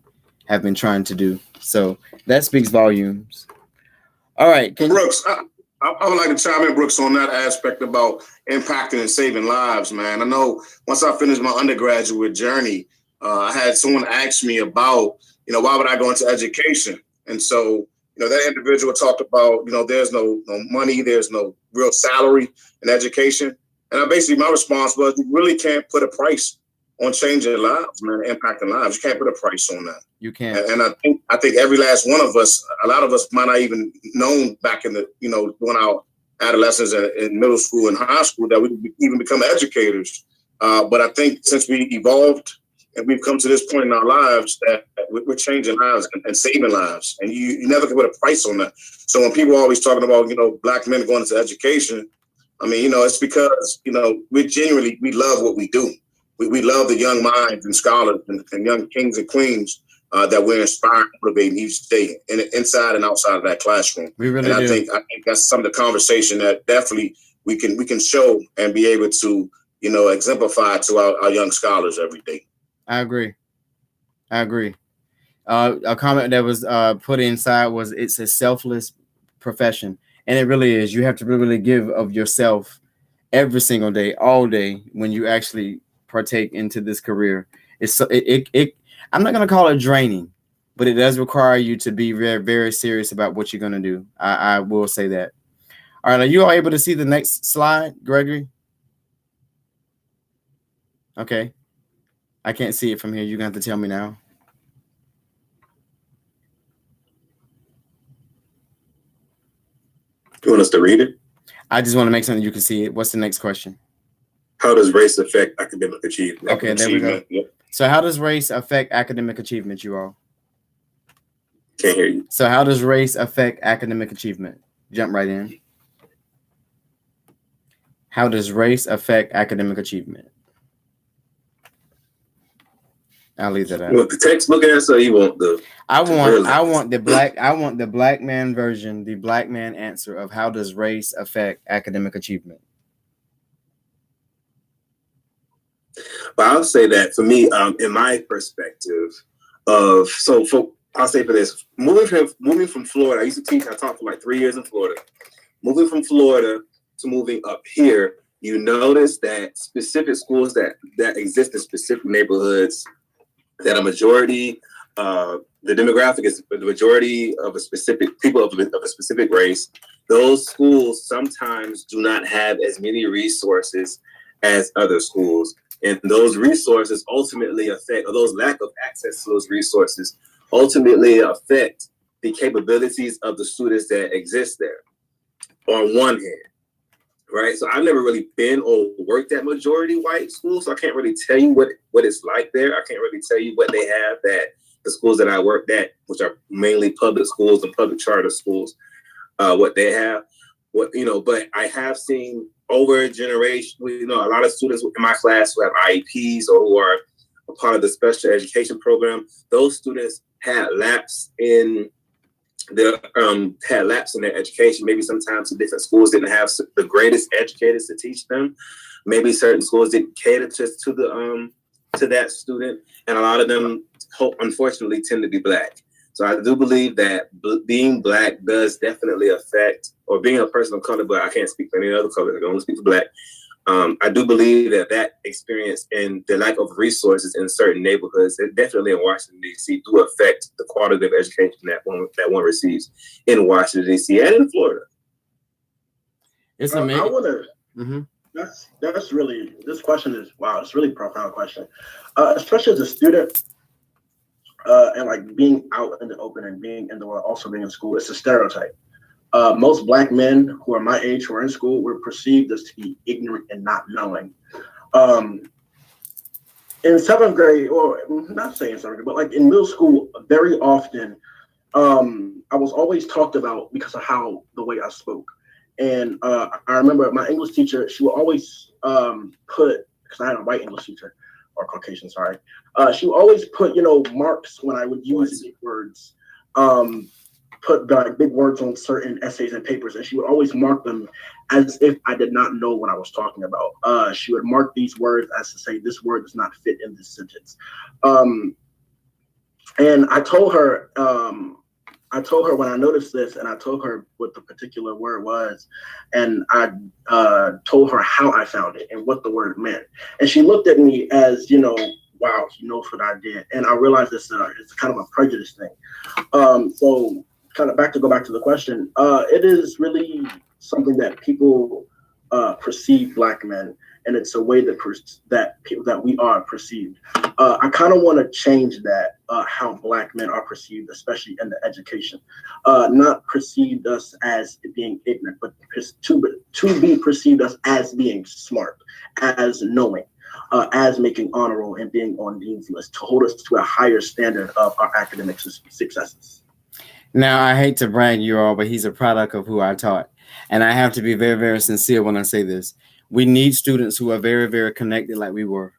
have been trying to do. So that speaks volumes. All right, Brooks, I would like to chime in, Brooks, on that aspect about impacting and saving lives, man. I know once I finished my undergraduate journey, I had someone ask me about, you know, why would I go into education? And so, you know, that individual talked about, you know, there's no money, there's no real salary in education. And my response was, you really can't put a price on changing lives, man, impacting lives. You can't put a price on that. You can't. And I think every last one of us, a lot of us might not even known back in the, you know, during our adolescence and in middle school and high school that we even become educators. But I think since we evolved and we've come to this point in our lives that we're changing lives and saving lives, and you never can put a price on that. So when people are always talking about, you know, Black men going into education, I mean, you know, it's because, you know, we love what we do. We love the young minds and scholars and young kings and queens that we're inspiring, motivating each day, inside and outside of that classroom. We really do. I think that's some of the conversation that definitely we can show and be able to, you know, exemplify to our young scholars every day. I agree. A comment that was put inside was, it's a selfless profession, and it really is. You have to really give of yourself every single day, all day, when you actually partake into this career. I'm not going to call it draining, but it does require you to be very, very serious about what you're going to do. I will say that. All right. Are you all able to see the next slide, Gregory? Okay. I can't see it from here. You're going to have to tell me now. You want us to read it? I just want to make something you can see it. What's the next question? How does race affect academic achievement? Okay, there we go. Yep. So how does race affect academic achievement, you all? Can't hear you. So how does race affect academic achievement? Jump right in. How does race affect academic achievement? I'll leave that out. You want the textbook answer, or you want the? I want the black man version, the black man answer of how does race affect academic achievement. But I'll say that for me, in my perspective I'll say for this, moving from Florida, I used to teach. I taught for like 3 years in Florida. Moving from Florida to moving up here, you notice that specific schools that exist in specific neighborhoods, that a majority, the demographic is the majority of a specific people of a specific race. Those schools sometimes do not have as many resources as other schools. And those resources ultimately affect, or those lack of access to those resources ultimately affect the capabilities of the students that exist there, on one hand, right? So I've never really been or worked at majority white schools, so I can't really tell you what it's like there. I can't really tell you what they have that the schools that I worked at, which are mainly public schools and public charter schools, what they have. But I have seen over a generation, a lot of students in my class who have IEPs or who are a part of the special education program. Those students had lapse in their education. Maybe sometimes the different schools didn't have the greatest educators to teach them. Maybe certain schools didn't cater to that student, and a lot of them, unfortunately, tend to be Black. So I do believe that being Black does definitely affect, or being a person of color, but I can't speak for any other color, I can only speak for Black. I do believe that experience and the lack of resources in certain neighborhoods, definitely in Washington, D.C., do affect the quality of education that one receives in Washington, D.C. and in Florida. It's amazing. I want to. That's really, this question is, wow, it's a really profound question, especially as a student. And like being out in the open and being in the world, also being in school, it's a stereotype. Most Black men who are my age who are in school were perceived as to be ignorant and not knowing. In seventh grade, or not saying seventh grade, but like in middle school, very often, I was always talked about because of the way I spoke. And I remember my English teacher, she would always put, because I had a white English teacher, or Caucasian, sorry. She would always put, marks when I would use big words, put like big words on certain essays and papers, and she would always mark them as if I did not know what I was talking about. She would mark these words as to say, this word does not fit in this sentence. And I told her when I noticed this, and I told her what the particular word was, and I told her how I found it and what the word meant. And she looked at me as, wow, he knows what I did. And I realized it's kind of a prejudice thing. So kind of go back to the question, it is really something that people perceive Black men, and it's a way that we are perceived. I kind of want to change that, how Black men are perceived, especially in the education. Not perceived us as being ignorant, but to be perceived us as being smart, as knowing, as making honor roll and being on Dean's List, to hold us to a higher standard of our academic successes. Now, I hate to brag you all, but he's a product of who I taught. And I have to be very, very sincere when I say this. We need students who are very, very connected like we were.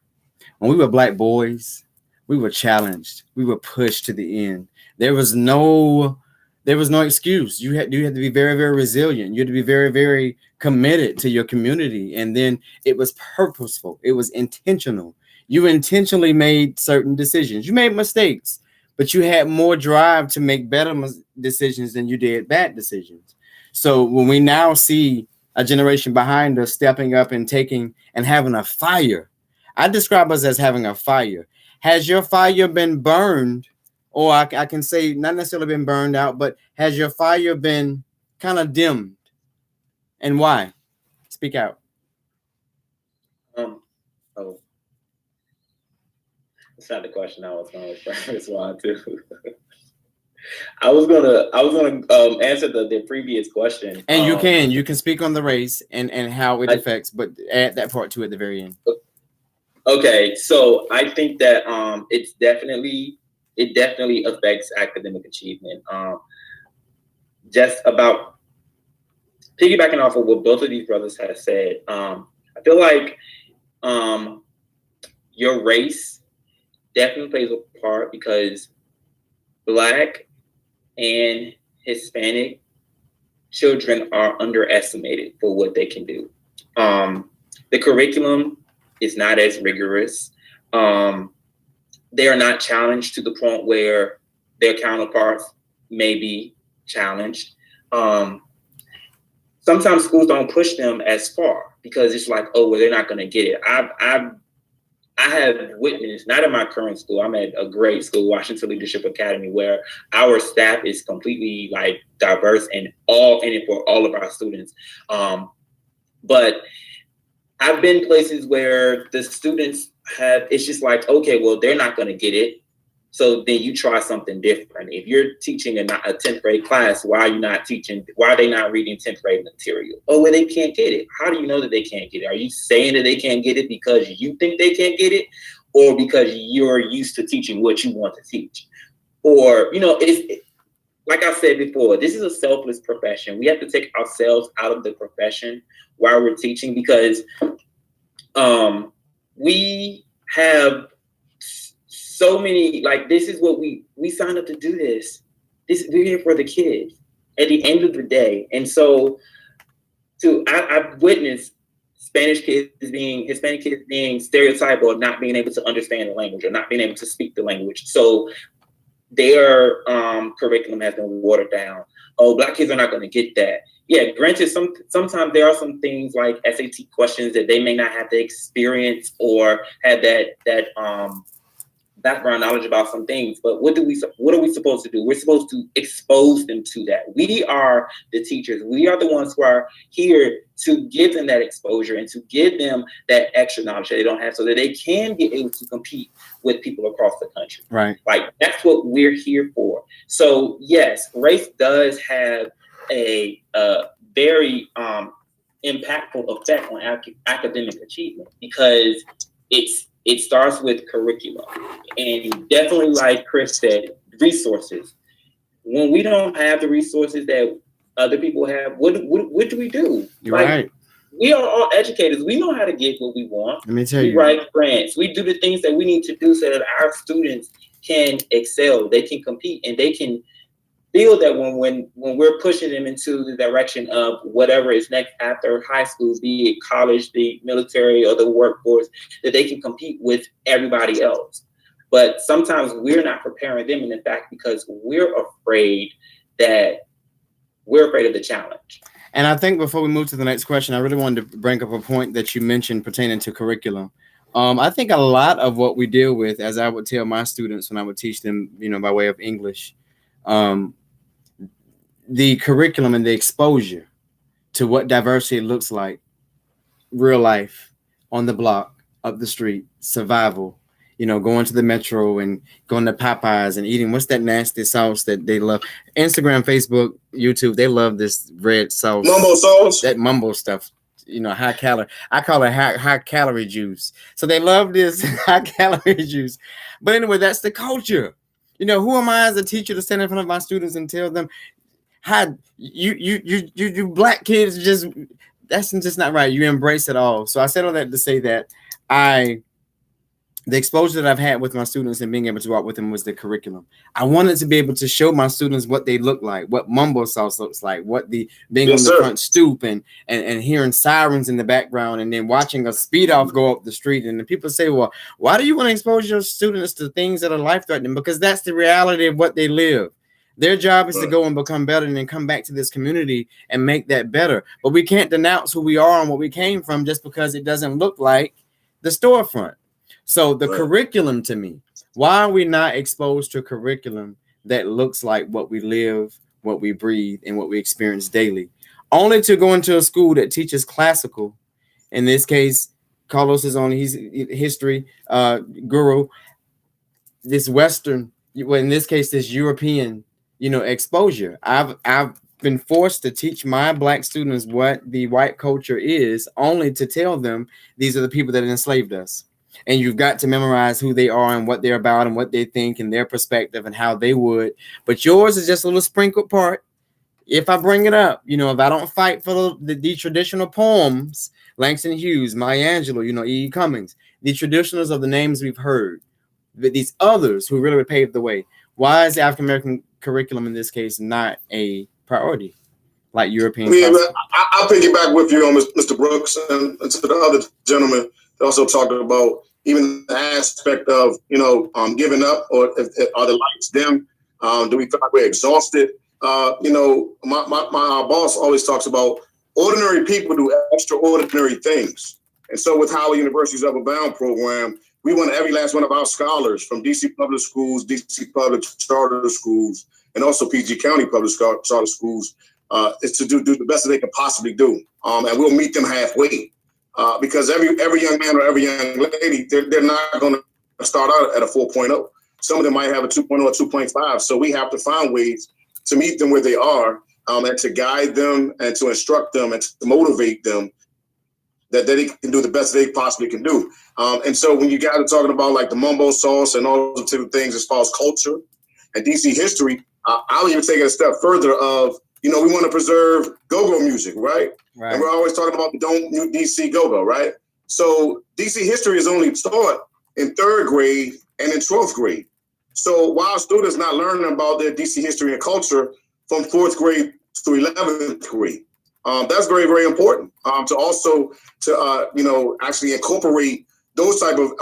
When we were Black boys, we were challenged. We were pushed to the end. There was no excuse. You had to be very, very resilient. You had to be very, very committed to your community. And then it was purposeful. It was intentional. You intentionally made certain decisions. You made mistakes, but you had more drive to make better decisions than you did bad decisions. So when we now see a generation behind us stepping up and taking and having a fire, I describe us as having a fire. Has your fire been burned? Or I can say not necessarily been burned out, but has your fire been kind of dimmed? And why? Speak out. That's not the question I was going to respond to. I was gonna answer the previous question. And you can speak on the race and how it affects, but add that part to at the very end. Okay, so I think that it definitely affects academic achievement. Just about piggybacking off of what both of these brothers have said, I feel like your race definitely plays a part, because Black and Hispanic children are underestimated for what they can do. The curriculum is not as rigorous. They are not challenged to the point where their counterparts may be challenged. Sometimes schools don't push them as far because it's like, oh, well, they're not going to get it. I have witnessed, not at my current school, I'm at a great school, Washington Leadership Academy, where our staff is completely like diverse and all in it for all of our students. But I've been places where the students it's just like, okay, well, they're not going to get it. So then you try something different. If you're teaching a 10th grade class, why are they not reading 10th grade material? Oh, well, they can't get it. How do you know that they can't get it? Are you saying that they can't get it because you think they can't get it, or because you're used to teaching what you want to teach? Or, it's like I said before, this is a selfless profession. We have to take ourselves out of the profession while we're teaching, because we have so many, like, this is what we signed up to do this. We're here for the kids at the end of the day. And so I've witnessed Hispanic kids being stereotyped or not being able to understand the language or not being able to speak the language. So their curriculum has been watered down. Oh, Black kids are not going to get that. Yeah, granted, sometimes there are some things like SAT questions that they may not have the experience or have that background knowledge about some things. But what are we supposed to do? We're supposed to expose them to that. We are the teachers. We are the ones who are here to give them that exposure and to give them that extra knowledge that they don't have, so that they can be able to compete with people across the country. Right. Like, that's what we're here for. So yes, race does have a very impactful effect on academic achievement, because it starts with curriculum, and definitely, like Chris said, resources. When we don't have the resources that Other people have. What do we do? You're right. We are all educators. We know how to get what we want. Let me tell we you. write grants. We do the things that we need to do so that our students can excel. They can compete, and they can feel that when we're pushing them into the direction of whatever is next after high school, be it college, the military, or the workforce, that they can compete with everybody else. But sometimes we're not preparing them, and in fact, because we're afraid of the challenge. And I think before we move to the next question, I really wanted to bring up a point that you mentioned pertaining to curriculum. I think a lot of what we deal with, as I would tell my students when I would teach them, by way of English, the curriculum and the exposure to what diversity looks like, real life, on the block, up the street, survival, going to the metro and going to Popeyes and eating, what's that nasty sauce that they love? Instagram, Facebook, YouTube, they love this red sauce. Mumbo sauce? That mumbo stuff, high calorie. I call it high calorie juice. So they love this high calorie juice. But anyway, that's the culture. Who am I as a teacher to stand in front of my students and tell them, how you black kids that's just not right. You embrace it all. So I said all that to say that the exposure that I've had with my students and being able to walk with them was the curriculum. I wanted to be able to show my students what they look like, what mumbo sauce looks like, what the being on the front stoop and hearing sirens in the background, and then watching a speed off go up the street. And the people say, well, why do you want to expose your students to things that are life-threatening? Because that's the reality of what they live. Their job is to go and become better and then come back to this community and make that better. But we can't denounce who we are and what we came from just because it doesn't look like the storefront. So the curriculum, to me, why are we not exposed to a curriculum that looks like what we live, what we breathe, and what we experience daily? Only to go into a school that teaches classical. In this case, Carlos is on his history guru. This Western, well, in this case, this European, exposure. I've been forced to teach my black students what the white culture is, only to tell them these are the people that enslaved us. And you've got to memorize who they are and what they're about and what they think and their perspective and how they would. But yours is just a little sprinkled part. If I bring it up, if I don't fight for the traditional poems, Langston Hughes, Maya Angelou, E. Cummings, the traditionals of the names we've heard, but these others who really paved the way. Why is the African American curriculum in this case not a priority like European? I'll piggyback with you on Mr. Brooks and to the other gentleman that also talked about even the aspect of giving up, or are the lights dim? Do we feel like we're exhausted? My boss always talks about ordinary people do extraordinary things, and so with Howard University's Upper Bound program, we want every last one of our scholars from DC Public Schools, DC Public Charter Schools, and also PG County Public Charter Schools is to do the best that they can possibly do. And we'll meet them halfway because every young man or every young lady, they're not going to start out at a 4.0. Some of them might have a 2.0 or 2.5. So we have to find ways to meet them where they are and to guide them and to instruct them and to motivate them that they can do the best they possibly can do. And so when you guys are talking about like the mumbo sauce and all those type of things as far as culture and DC history, I'll even take it a step further of, we want to preserve go-go music, right? And we're always talking about the Don't DC Go-Go, right? So DC history is only taught in 3rd grade and in 12th grade. So while students not learning about their DC history and culture from 4th grade through 11th grade, that's very, very important to also actually incorporate those type of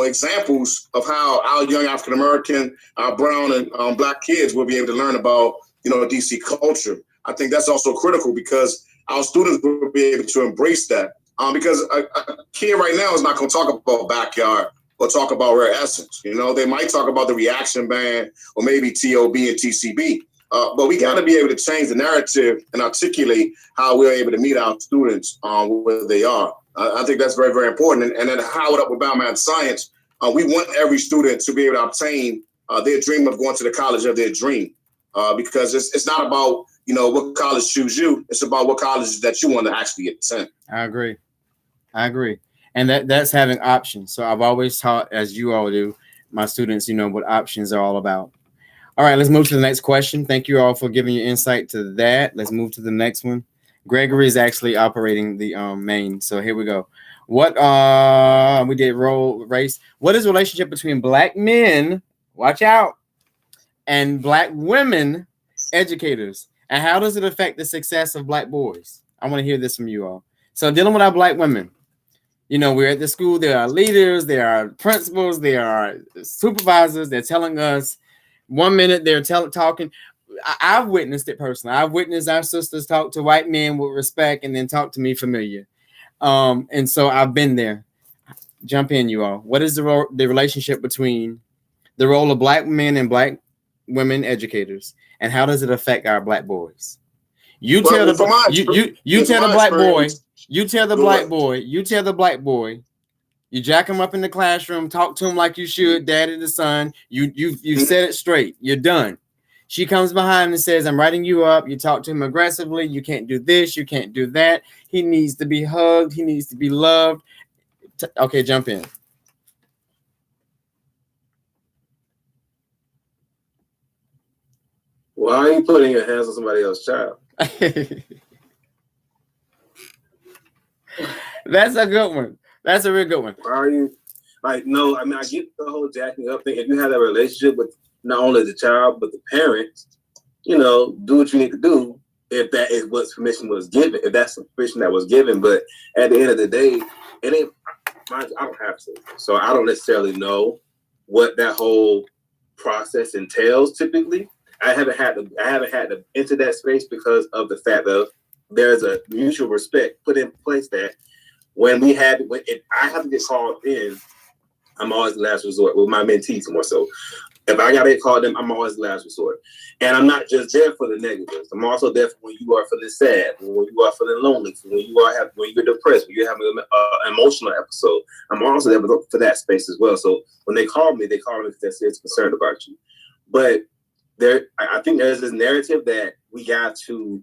examples of how our young African American, brown and black kids will be able to learn about DC culture. I think that's also critical because our students will be able to embrace that. Because a kid right now is not going to talk about backyard or talk about Rare Essence. They might talk about the Reaction Band or maybe T.O.B. and T.C.B. But we got to be able to change the narrative and articulate how we're able to meet our students where they are. I think that's very, very important. And at Howard Upward Bound Math Science, we want every student to be able to obtain their dream of going to the college of their dream. Because it's not about, what college choose you. It's about what college that you want to actually attend. I agree. And that's having options. So I've always taught, as you all do, my students, what options are all about. All right, let's move to the next question. Thank you all for giving your insight to that. Let's move to the next one. Gregory is actually operating the main. So here we go. What we did role race. What is the relationship between black men, watch out, and black women educators? And how does it affect the success of black boys? I want to hear this from you all. So dealing with our black women, you know, we're at the school, there are leaders, there are principals, there are supervisors. They're telling us 1 minute they're talking. I've witnessed it personally. I've witnessed our sisters talk to white men with respect and then talk to me familiar. And so I've been there. Jump in, you all. What is the relationship between the role of black men and black women educators, and how does it affect our black boys? You tell the black boy, you jack him up in the classroom, talk to him like you should, daddy to son. You said it straight. You're done. She comes behind and says, I'm writing you up. You talk to him aggressively. You can't do this. You can't do that. He needs to be hugged. He needs to be loved. Okay, jump in. Why are you putting your hands on somebody else's child? That's a good one. That's a real good one. Why are you like, no, I mean, I get the whole jacking up thing. If you have that relationship with not only the child, but the parents, you know, do what you need to do if that is what permission was given, if that's the permission that was given. But at the end of the day, it ain't, I don't have to. So I don't necessarily know what that whole process entails typically. I haven't had to enter that space because of the fact that there's a mutual respect put in place that if I have to get called in, I'm always the last resort with my mentees more so. If I gotta get called in, I'm always the last resort. And I'm not just there for the negatives. I'm also there for when you are feeling sad, when you are feeling lonely, when you're depressed, when you're having an emotional episode. I'm also there for that space as well. So when they call me because they're concerned about you. But I think there's this narrative that we got to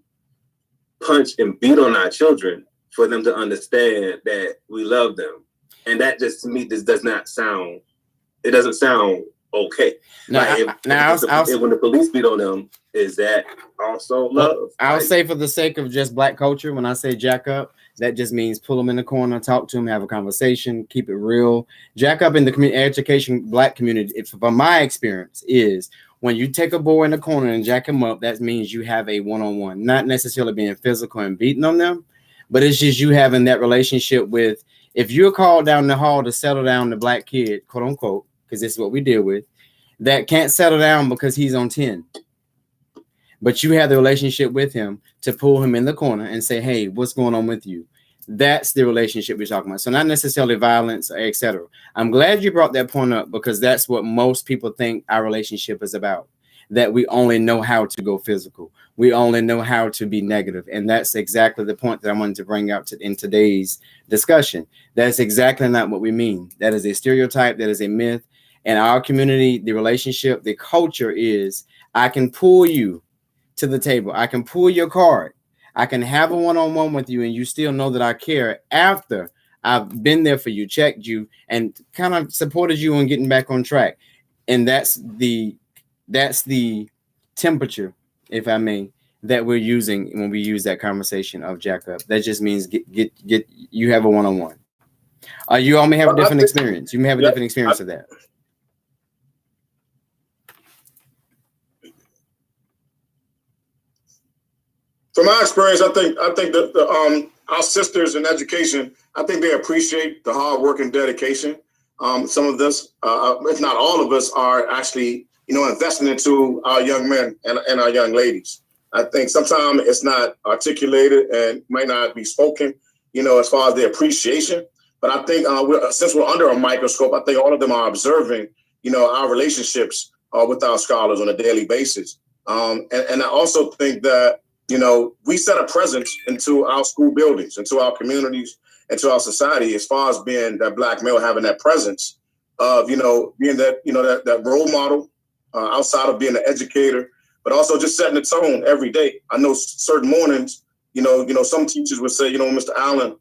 punch and beat on our children for them to understand that we love them. And that just, to me, this does not sound, it doesn't sound okay. When the police beat on them, is that also love? I'll say for the sake of just black culture, when I say jack up, that just means pull them in the corner, talk to them, have a conversation, keep it real. Jack up in the education black community, from my experience, is when you take a boy in the corner and jack him up, that means you have a one-on-one, not necessarily being physical and beating on them, but it's just you having that relationship with, if you're called down the hall to settle down the black kid, quote unquote, because this is what we deal with, that can't settle down because he's on 10. But you have the relationship with him to pull him in the corner and say, hey, what's going on with you? That's the relationship we're talking about. So not necessarily violence, etc. I'm glad you brought that point up because that's what most people think our relationship is about, that we only know how to go physical. We only know how to be negative. And that's exactly the point that I wanted to bring out in today's discussion. That's exactly not what we mean. That is a stereotype. That is a myth. In our community, the relationship, the culture is, I can pull you to the table. I can pull your card. I can have a one-on-one with you and you still know that I care after I've been there for you, checked you, and kind of supported you on getting back on track. And that's the temperature, if I may, that we're using when we use that conversation of jack up. That just means get you have a one-on-one. You all may have a different experience. You may have a different experience of that. From my experience, I think that our sisters in education, I think they appreciate the hard work and dedication. Some of this, if not all of us, are actually, investing into our young men and our young ladies. I think sometimes it's not articulated and might not be spoken, as far as the appreciation. But I think since we're under a microscope, I think all of them are observing, our relationships with our scholars on a daily basis. And I also think that, we set a presence into our school buildings, into our communities, into our society, as far as being that black male, having that presence of, being that, that role model outside of being an educator, but also just setting the tone every day. I know certain mornings, some teachers would say, Mr. Allen,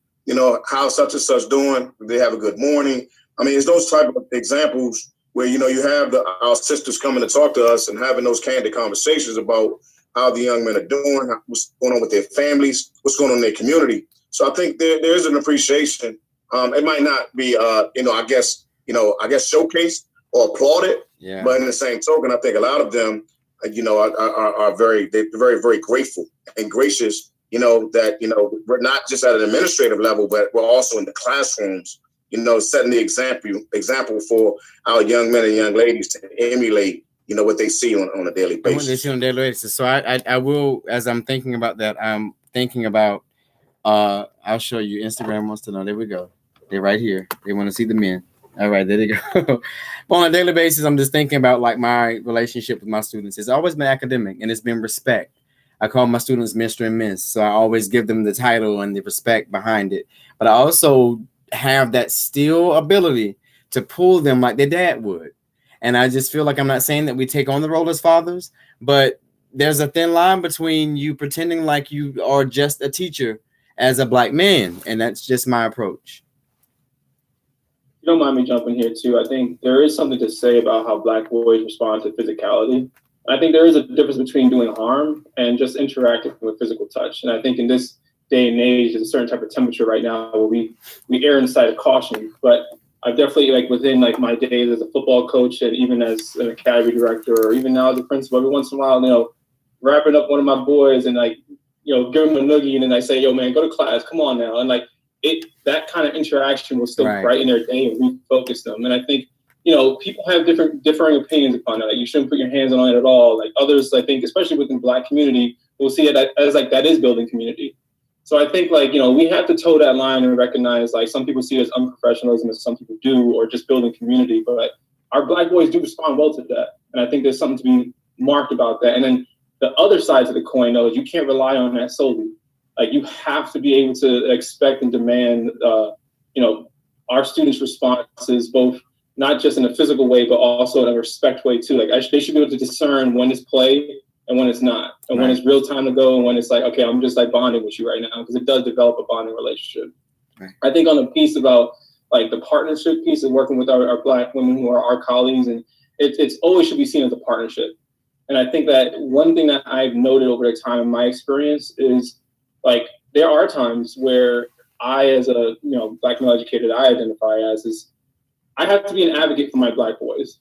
how's such and such doing? They have a good morning. I mean, it's those type of examples, where, you know, you have our sisters coming to talk to us and having those candid conversations about how the young men are doing, what's going on with their families, what's going on in their community. So I think there's an appreciation. It might not be, I guess showcased or applauded, but in the same token, I think a lot of them, are very, very grateful and gracious, that, we're not just at an administrative level, but we're also in the classrooms, setting the example for our young men and young ladies to emulate, what they see on a daily basis. What they see on a daily basis. So I will, as I'm thinking about that, I'm thinking about, I'll show you. Instagram wants to know. There we go. They're right here. They want to see the men. All right, there they go. But on a daily basis, I'm just thinking about like my relationship with my students. It's always been academic and it's been respect. I call my students Mr. and Miss. So I always give them the title and the respect behind it. But I also have that still ability to pull them like their dad would. And I just feel like I'm not saying that we take on the role as fathers, but there's a thin line between you pretending like you are just a teacher as a black man. And that's just my approach. You don't mind me jumping here too. I think there is something to say about how black boys respond to physicality. I think there is a difference between doing harm and just interacting with physical touch. And I think in this day and age, there's a certain type of temperature right now where we err on the side of caution. But I've definitely, like within like my days as a football coach and even as an academy director or even now as a principal, every once in a while, wrapping up one of my boys and like, give him a noogie and then I say, yo man, go to class, come on now. And like that kind of interaction will still brighten their day and refocus them. And I think, people have differing opinions upon it. Like you shouldn't put your hands on it at all. Like others, I think, especially within the Black community, will see it as like that is building community. So I think like, we have to toe that line and recognize like some people see it as unprofessionalism as some people do, or just building community. But our Black boys do respond well to that. And I think there's something to be marked about that. And then the other side of the coin, though, is you can't rely on that solely. Like you have to be able to expect and demand, our students' responses, both not just in a physical way, but also in a respect way too. Like they should be able to discern when it's play and when it's not, and when it's real time to go, and when it's like, okay, I'm just like bonding with you right now, because it does develop a bonding relationship. Right. I think on the piece about like the partnership piece of working with our Black women who are our colleagues, and it's always should be seen as a partnership. And I think that one thing that I've noted over the time in my experience is like there are times where I, as a Black male educator that I identify as, is I have to be an advocate for my Black boys.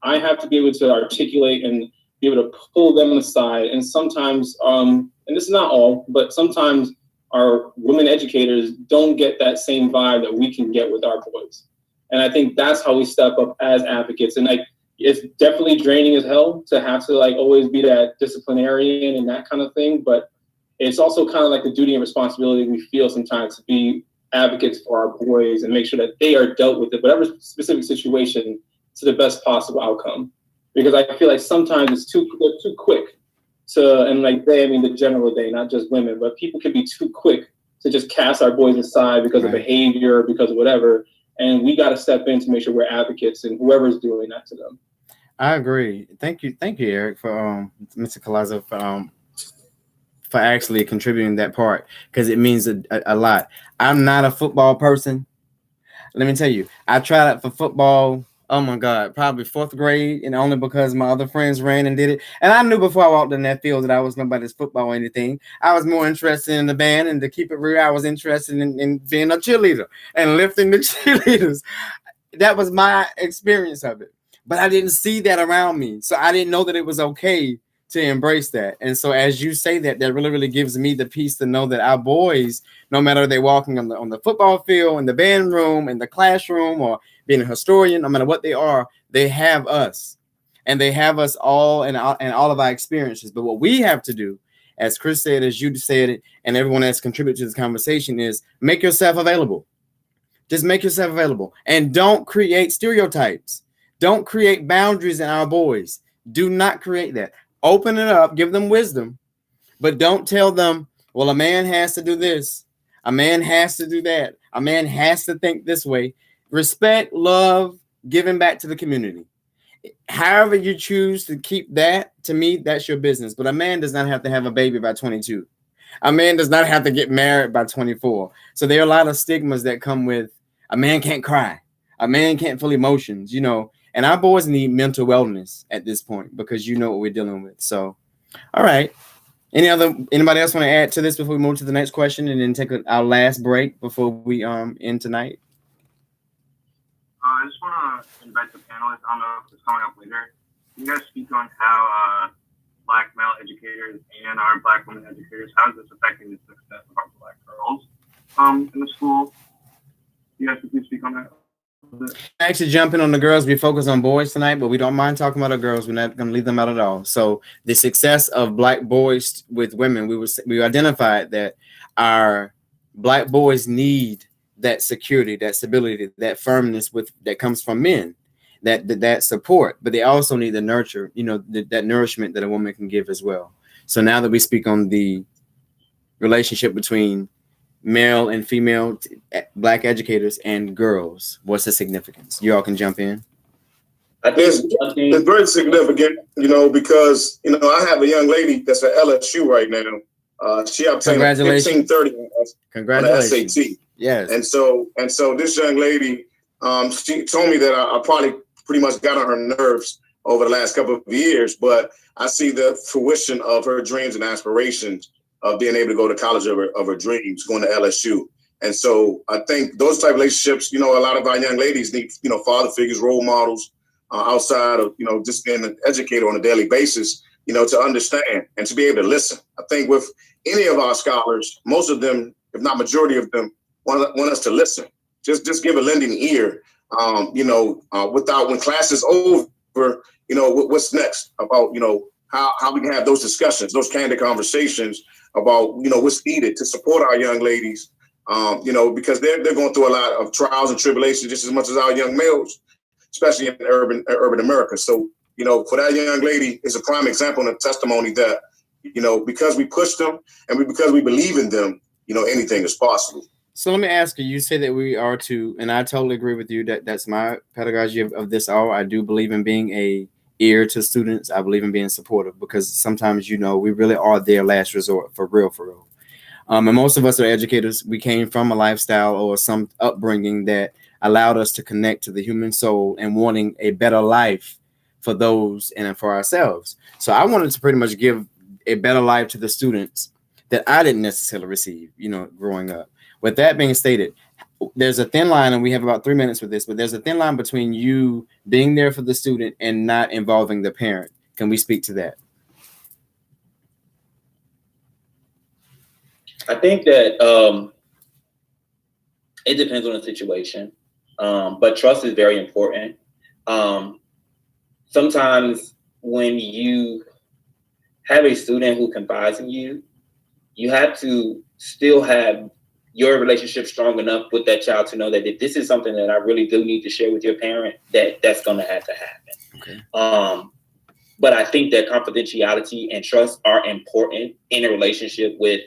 I have to be able to articulate and be able to pull them aside. And sometimes, and this is not all, but sometimes our women educators don't get that same vibe that we can get with our boys. And I think that's how we step up as advocates. And like, it's definitely draining as hell to have to like always be that disciplinarian and that kind of thing. But it's also kind of like the duty and responsibility we feel sometimes to be advocates for our boys and make sure that they are dealt with it, whatever specific situation, to the best possible outcome. Because I feel like sometimes it's too quick to, and like they, I mean the general day, not just women, but people can be too quick to just cast our boys aside because of behavior, because of whatever. And we got to step in to make sure we're advocates and whoever's doing that to them. I agree. Thank you, Eric, for Mr. Collazo, for actually contributing that part, because it means a lot. I'm not a football person. Let me tell you, I tried out for football. Oh my God, probably 4th grade, and only because my other friends ran and did it. And I knew before I walked in that field that I was nobody's football or anything. I was more interested in the band, and to keep it real, I was interested in being a cheerleader and lifting the cheerleaders. That was my experience of it. But I didn't see that around me. So I didn't know that it was okay to embrace that. And so as you say that, that really, really gives me the peace to know that our boys, no matter if they're walking on the football field, in the band room, in the classroom, or being a historian, no matter what they are, they have us. And they have us all and all of our experiences. But what we have to do, as Chris said, as you said it, and everyone that's contributed to this conversation, is make yourself available. Just make yourself available. And don't create stereotypes. Don't create boundaries in our boys. Do not create that. Open it up, give them wisdom, but don't tell them, well, a man has to do this. A man has to do that. A man has to think this way. Respect, love, giving back to the community. However you choose to keep that, to me, that's your business. But a man does not have to have a baby by 22. A man does not have to get married by 24. So there are a lot of stigmas that come with a man can't cry. A man can't feel emotions, And our boys need mental wellness at this point because you know what we're dealing with. So, all right. Anybody else want to add to this before we move to the next question and then take our last break before we end tonight? I just want to invite the panelists. I don't know if it's coming up later. Can you guys speak on how Black male educators and our Black women educators, how is this affecting the success of our Black girls in the school? You guys can please speak on that. Actually, jumping on the girls, we focus on boys tonight, but we don't mind talking about our girls. We're not going to leave them out at all. So the success of Black boys with women, we identified that our Black boys need that security, that stability, that firmness that comes from men, that support, but they also need the nurture, that nourishment that a woman can give as well. So now that we speak on the relationship between male and female Black educators and girls, what's the significance? You all can jump in. It's very significant, because I have a young lady that's at LSU right now. She obtained 1530 on the SAT. Yes. And so this young lady, she told me that I probably pretty much got on her nerves over the last couple of years, but I see the fruition of her dreams and aspirations of being able to go to college of her dreams, going to LSU. And so I think those type of relationships, a lot of our young ladies need, father figures, role models, outside of, just being an educator on a daily basis, to understand and to be able to listen. I think with any of our scholars, most of them, if not majority of them, want us to listen. Just give a lending ear, without, when class is over, what's next about, how we can have those discussions, those candid conversations about, what's needed to support our young ladies, because they're going through a lot of trials and tribulations just as much as our young males, especially in urban America. So, for that young lady is a prime example and a testimony that, because we push them and because we believe in them, anything is possible. So let me ask you, you say that we are to, and I totally agree with you that's my pedagogy of this all. I do believe in being a ear to students. I believe in being supportive because sometimes, we really are their last resort for real. And most of us are educators. We came from a lifestyle or some upbringing that allowed us to connect to the human soul and wanting a better life for those and for ourselves. So I wanted to pretty much give a better life to the students that I didn't necessarily receive, growing up. With that being stated, there's a thin line, and we have about 3 minutes with this, but there's a thin line between you being there for the student and not involving the parent. Can we speak to that? I think that it depends on the situation, but trust is very important. Sometimes when you have a student who confides in you, you have to still have your relationship strong enough with that child to know that if this is something that I really do need to share with your parent, that's going to have to happen. Okay. But I think that confidentiality and trust are important in a relationship with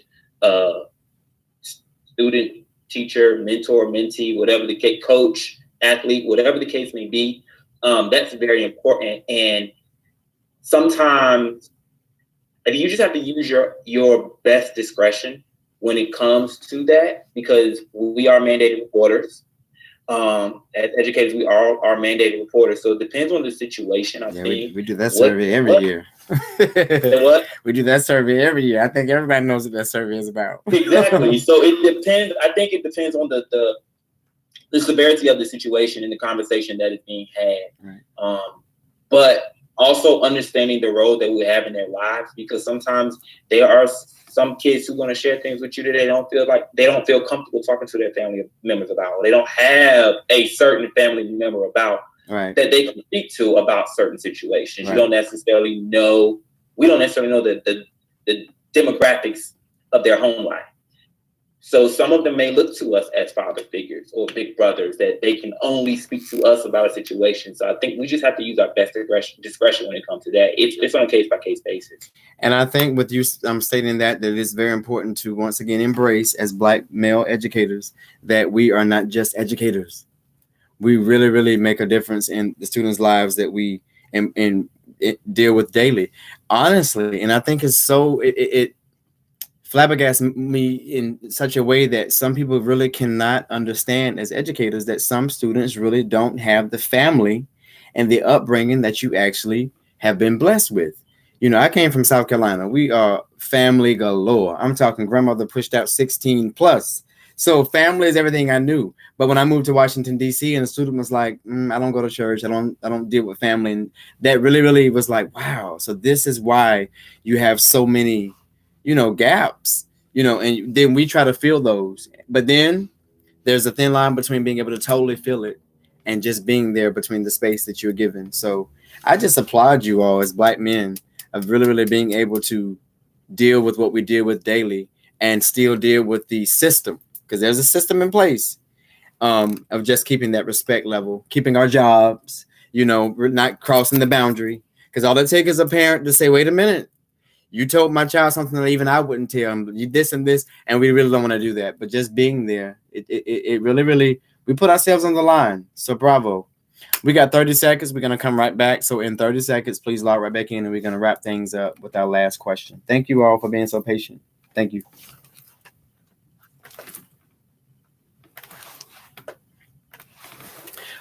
student, teacher, mentor, mentee, whatever the case, coach, athlete, whatever the case may be. That's very important. And sometimes you just have to use your best discretion when it comes to that, because we are mandated reporters. As educators, we are mandated reporters. So it depends on the situation, I think. We do that survey every year. What? We do that survey every year. I think everybody knows what that survey is about. Exactly. So it depends. I think it depends on the severity of the situation and the conversation that is being had. Right. But also understanding the role that we have in their lives, because sometimes there are some kids who are going to share things with you that they don't feel comfortable talking to their family members about, or they don't have a certain family member about, right, that they can speak to about certain situations. Right. We don't necessarily know the demographics of their home life. So some of them may look to us as father figures or big brothers that they can only speak to us about a situation. So I think we just have to use our best discretion when it comes to that. It's on a case-by-case basis. And I think with you stating that it's very important to once again embrace as Black male educators that we are not just educators. We really, really make a difference in the students' lives that we deal with daily. Honestly, and I think it's so it flabbergasted me in such a way that some people really cannot understand as educators that some students really don't have the family and the upbringing that you actually have been blessed with. You know, I came from South Carolina. We are family galore. I'm talking grandmother pushed out 16 plus. So family is everything I knew. But when I moved to Washington, D.C., and the student was like, I don't go to church. I don't deal with family. And that really, really was like, wow. So this is why you have so many, you know, gaps, you know, and then we try to fill those. But then there's a thin line between being able to totally fill it and just being there between the space that you're given. So I just applaud you all as Black men of really, really being able to deal with what we deal with daily and still deal with the system, because there's a system in place of just keeping that respect level, keeping our jobs, you know, we're not crossing the boundary. Because all it takes is a parent to say, wait a minute, you told my child something that even I wouldn't tell him, you this and this, and we really don't want to do that. But just being there, it really, really, we put ourselves on the line. So bravo. We got 30 seconds. We're going to come right back. So in 30 seconds, please log right back in, and we're going to wrap things up with our last question. Thank you all for being so patient. Thank you.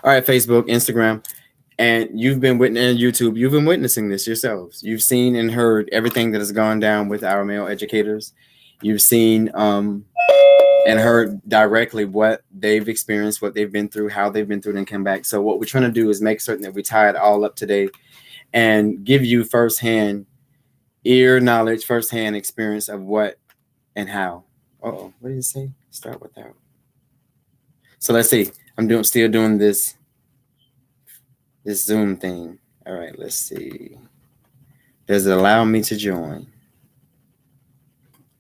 All right, Facebook, Instagram, and you've been witnessing YouTube. You've been witnessing this yourselves. You've seen and heard everything that has gone down with our male educators. You've seen and heard directly what they've experienced, what they've been through, how they've been through it, and come back. So what we're trying to do is make certain that we tie it all up today and give you firsthand ear knowledge, firsthand experience of what and how. Uh-oh, what did it say? Start without. So let's see. I'm still doing this Zoom thing. All right, let's see. Does it allow me to join?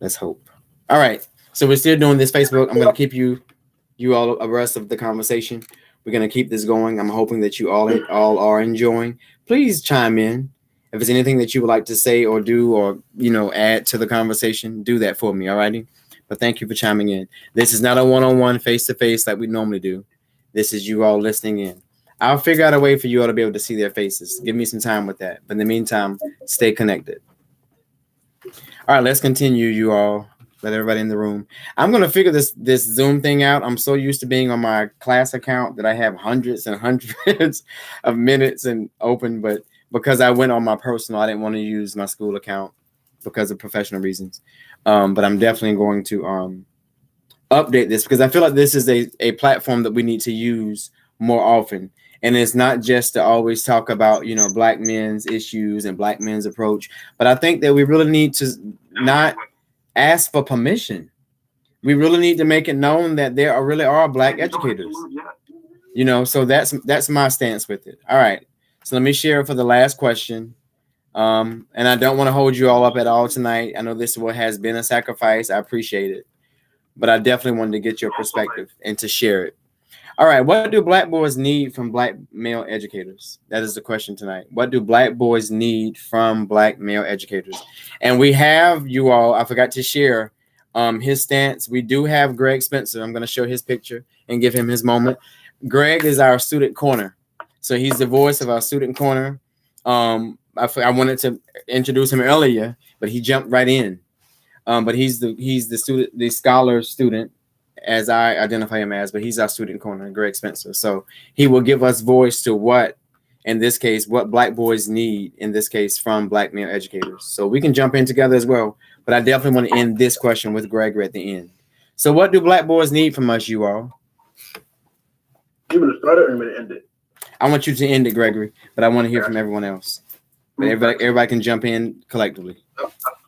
Let's hope. All right. So we're still doing this Facebook. I'm going to keep you all abreast of the conversation. We're going to keep this going. I'm hoping that you all are enjoying. Please chime in. If there's anything that you would like to say or do or, you know, add to the conversation, do that for me. All righty. But thank you for chiming in. This is not a one-on-one face-to-face like we normally do. This is you all listening in. I'll figure out a way for you all to be able to see their faces. Give me some time with that. But in the meantime, stay connected. All right, let's continue, you all. Let everybody in the room. I'm going to figure this Zoom thing out. I'm so used to being on my class account that I have hundreds and hundreds of minutes and open. But because I went on my personal, I didn't want to use my school account because of professional reasons. But I'm definitely going to update this because I feel like this is a platform that we need to use more often. And it's not just to always talk about, you know, Black men's issues and Black men's approach. But I think that we really need to not ask for permission. We really need to make it known that there really are Black educators. You know, so that's my stance with it. All right. So let me share for the last question. And I don't want to hold you all up at all tonight. I know this is what has been a sacrifice. I appreciate it. But I definitely wanted to get your perspective and to share it. All right. What do Black boys need from Black male educators? That is the question tonight. What do Black boys need from Black male educators? And we have you all, I forgot to share his stance. We do have Greg Spencer. I'm going to show his picture and give him his moment. Greg is our student corner. So he's the voice of our student corner. I wanted to introduce him earlier, but he jumped right in. But he's the student, the scholar student, as I identify him as, but he's our student corner, Greg Spencer. So he will give us voice to what, in this case, what Black boys need, in this case, from Black male educators. So we can jump in together as well. But I definitely want to end this question with Gregory at the end. So what do Black boys need from us, you all? You want to start it or you want to end it? I want you to end it, Gregory, but I want to hear from everyone else. But everybody can jump in collectively.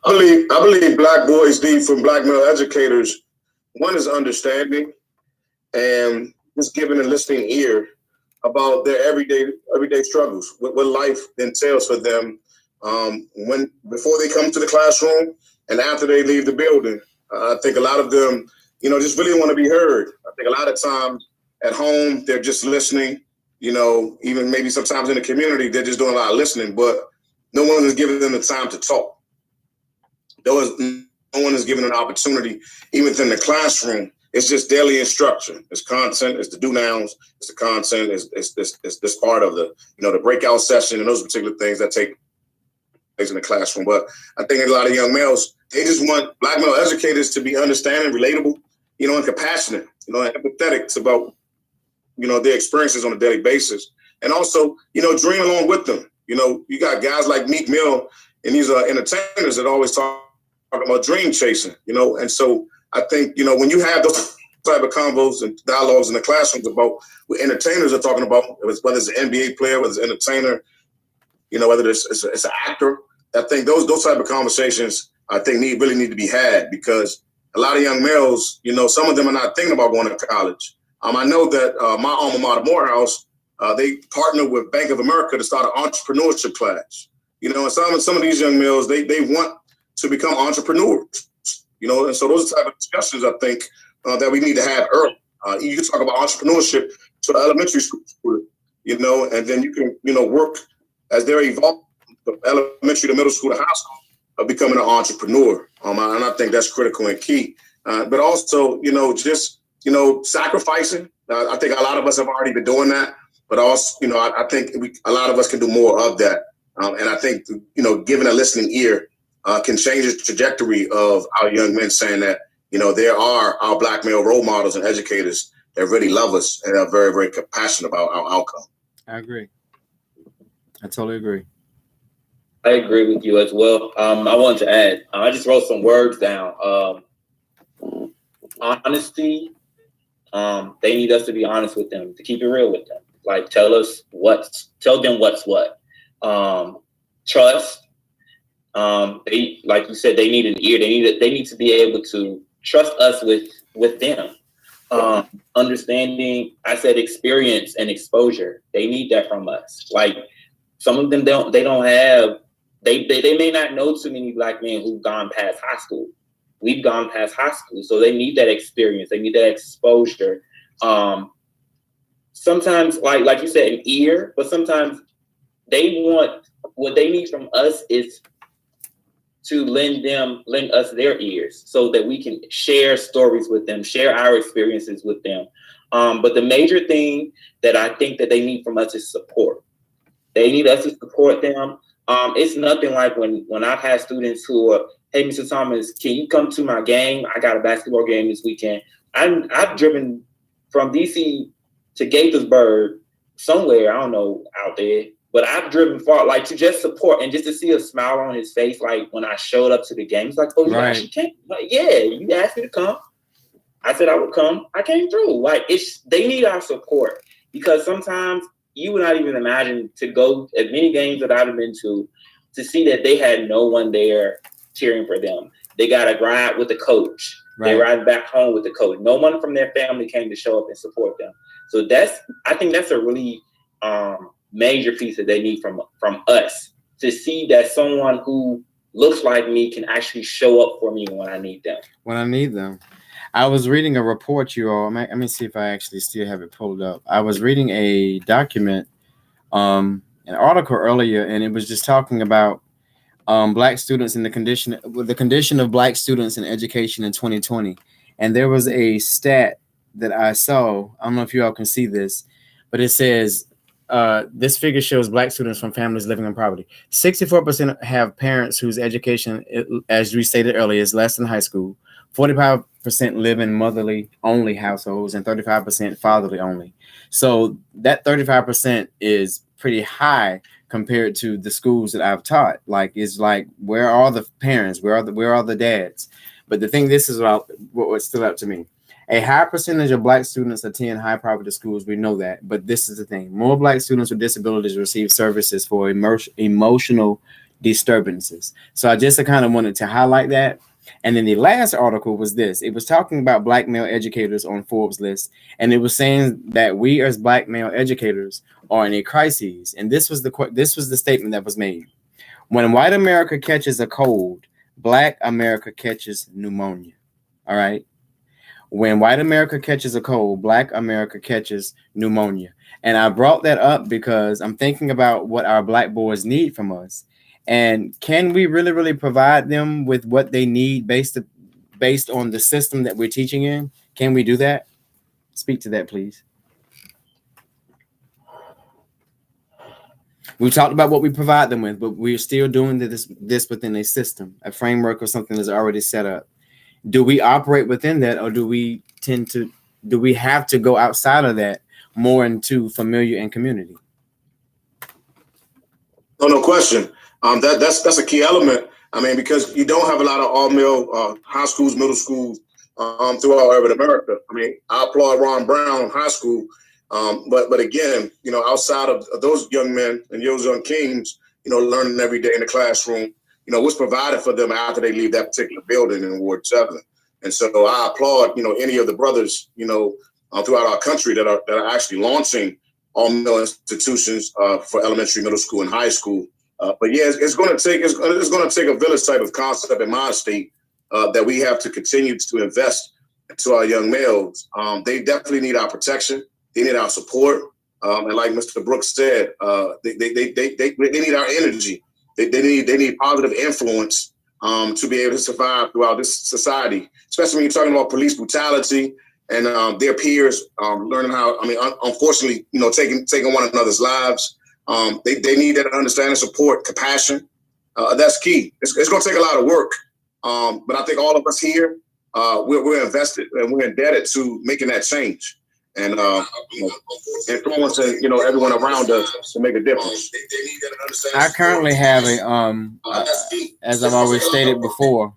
I believe Black boys need from Black male educators. One is understanding and just giving a listening ear about their everyday struggles, what life entails for them before they come to the classroom and after they leave the building. I think a lot of them, you know, just really want to be heard. I think a lot of times at home, they're just listening, you know, even maybe sometimes in the community, they're just doing a lot of listening, but no one is giving them the time to talk. No one is given an opportunity, even within the classroom. It's just daily instruction. It's content. It's the do nouns. It's the content. It's this part of the, you know, the breakout session and those particular things that take place in the classroom. But I think a lot of young males, they just want Black male educators to be understanding, relatable, you know, and compassionate, you know, and empathetic about, you know, their experiences on a daily basis. and also, dream along with them. You got guys like Meek Mill and these entertainers that always talk about dream chasing, and so I think, when you have those type of convos and dialogues in the classrooms about what entertainers are talking about, whether it's an NBA player, whether it's an entertainer, whether it's an actor, I think those type of conversations, I think really need to be had, because a lot of young males, some of them are not thinking about going to college. I know that my alma mater, Morehouse, they partnered with Bank of America to start an entrepreneurship class. And some of these young males, they want to become entrepreneurs. And so those are the type of discussions I think that we need to have early. You can talk about entrepreneurship to the elementary school student, and then you can, work as they're evolving from elementary to middle school to high school of becoming an entrepreneur. And I think that's critical and key. But also, just, sacrificing. I think a lot of us have already been doing that, but also, I think a lot of us can do more of that. And I think, giving a listening ear can change the trajectory of our young men, saying that, there are our Black male role models and educators that really love us and are very, very compassionate about our outcome. I agree. I totally agree. I agree with you as well. I wanted to add, I just wrote some words down. Honesty. They need us to be honest with them, to keep it real with them. Like, tell them what's what. Trust. They, like you said, they need an ear. They need to be able to trust us with them. Understanding, I said experience and exposure. They need that from us. Like, some of them they may not know too many Black men who've gone past high school. We've gone past high school, so they need that experience. They need that exposure. Sometimes, like you said, an ear, but sometimes what they need from us is to lend us their ears so that we can share stories with them, share our experiences with them. But the major thing that I think that they need from us is support. They need us to support them. It's nothing like when I've had students who are, hey, Mr. Thomas, can you come to my game? I got a basketball game this weekend. I've driven from DC to Gaithersburg, somewhere, I don't know, out there. But I've driven far, like, to just support and just to see a smile on his face, like, when I showed up to the game. He's like, oh, you actually came? Like, yeah, you asked me to come. I said I would come. I came through. Like, they need our support, because sometimes you would not even imagine to go as many games that I've been to see that they had no one there cheering for them. They got to ride with the coach. Right. They ride back home with the coach. No one from their family came to show up and support them. So I think that's a really major piece that they need from us, to see that someone who looks like me can actually show up for me when I need them. I was reading a report, you all. Let me see if I actually still have it pulled up. I was reading a document, an article earlier, and it was just talking about Black students and the condition of Black students in education in 2020. And there was a stat that I saw. I don't know if you all can see this, but it says, this figure shows Black students from families living in poverty. 64% have parents whose education, as we stated earlier, is less than high school. 45% live in motherly only households, and 35% fatherly only. So that 35% is pretty high compared to the schools that I've taught. Like, it's like, where are the parents? Where are the dads? But the thing, this is what stood out to me. A high percentage of Black students attend high poverty schools. We know that. But this is the thing. More Black students with disabilities receive services for emotional disturbances. So I just kind of wanted to highlight that. And then the last article was this. It was talking about Black male educators on Forbes list. And it was saying that we as Black male educators are in a crisis. And this was the statement that was made. When white America catches a cold, Black America catches pneumonia. All right. When white America catches a cold, Black America catches pneumonia. And I brought that up because I'm thinking about what our Black boys need from us. And can we really, really provide them with what they need based on the system that we're teaching in? Can we do that? Speak to that, please. We talked about what we provide them with, but we're still doing this within a system, a framework or something that's already set up. Do we operate within that, or do we have to go outside of that more into familiar and community? No question. That's a key element. I mean, because you don't have a lot of all-male high schools, middle schools throughout urban America. I mean, I applaud Ron Brown High School, but again, you know, outside of those young men and those young kings, you know, learning every day in the classroom, you know, what's provided for them after they leave that particular building in Ward 7. And so I applaud, you know, any of the brothers, you know, throughout our country that are actually launching all-male institutions for elementary, middle school, and high school. But yeah, it's going to take a village type of concept in my state that we have to continue to invest into our young males. They definitely need our protection. They need our support. And like Mr. Brooks said, they need our energy. They need positive influence to be able to survive throughout this society, especially when you're talking about police brutality and their peers learning how. I mean, unfortunately, you know, taking one another's lives. They need that understanding, support, compassion. That's key. It's going to take a lot of work, but I think all of us here, we're invested and we're indebted to making that change and you know, influencing, you know, everyone around us to make a difference. I currently have as I've always stated before,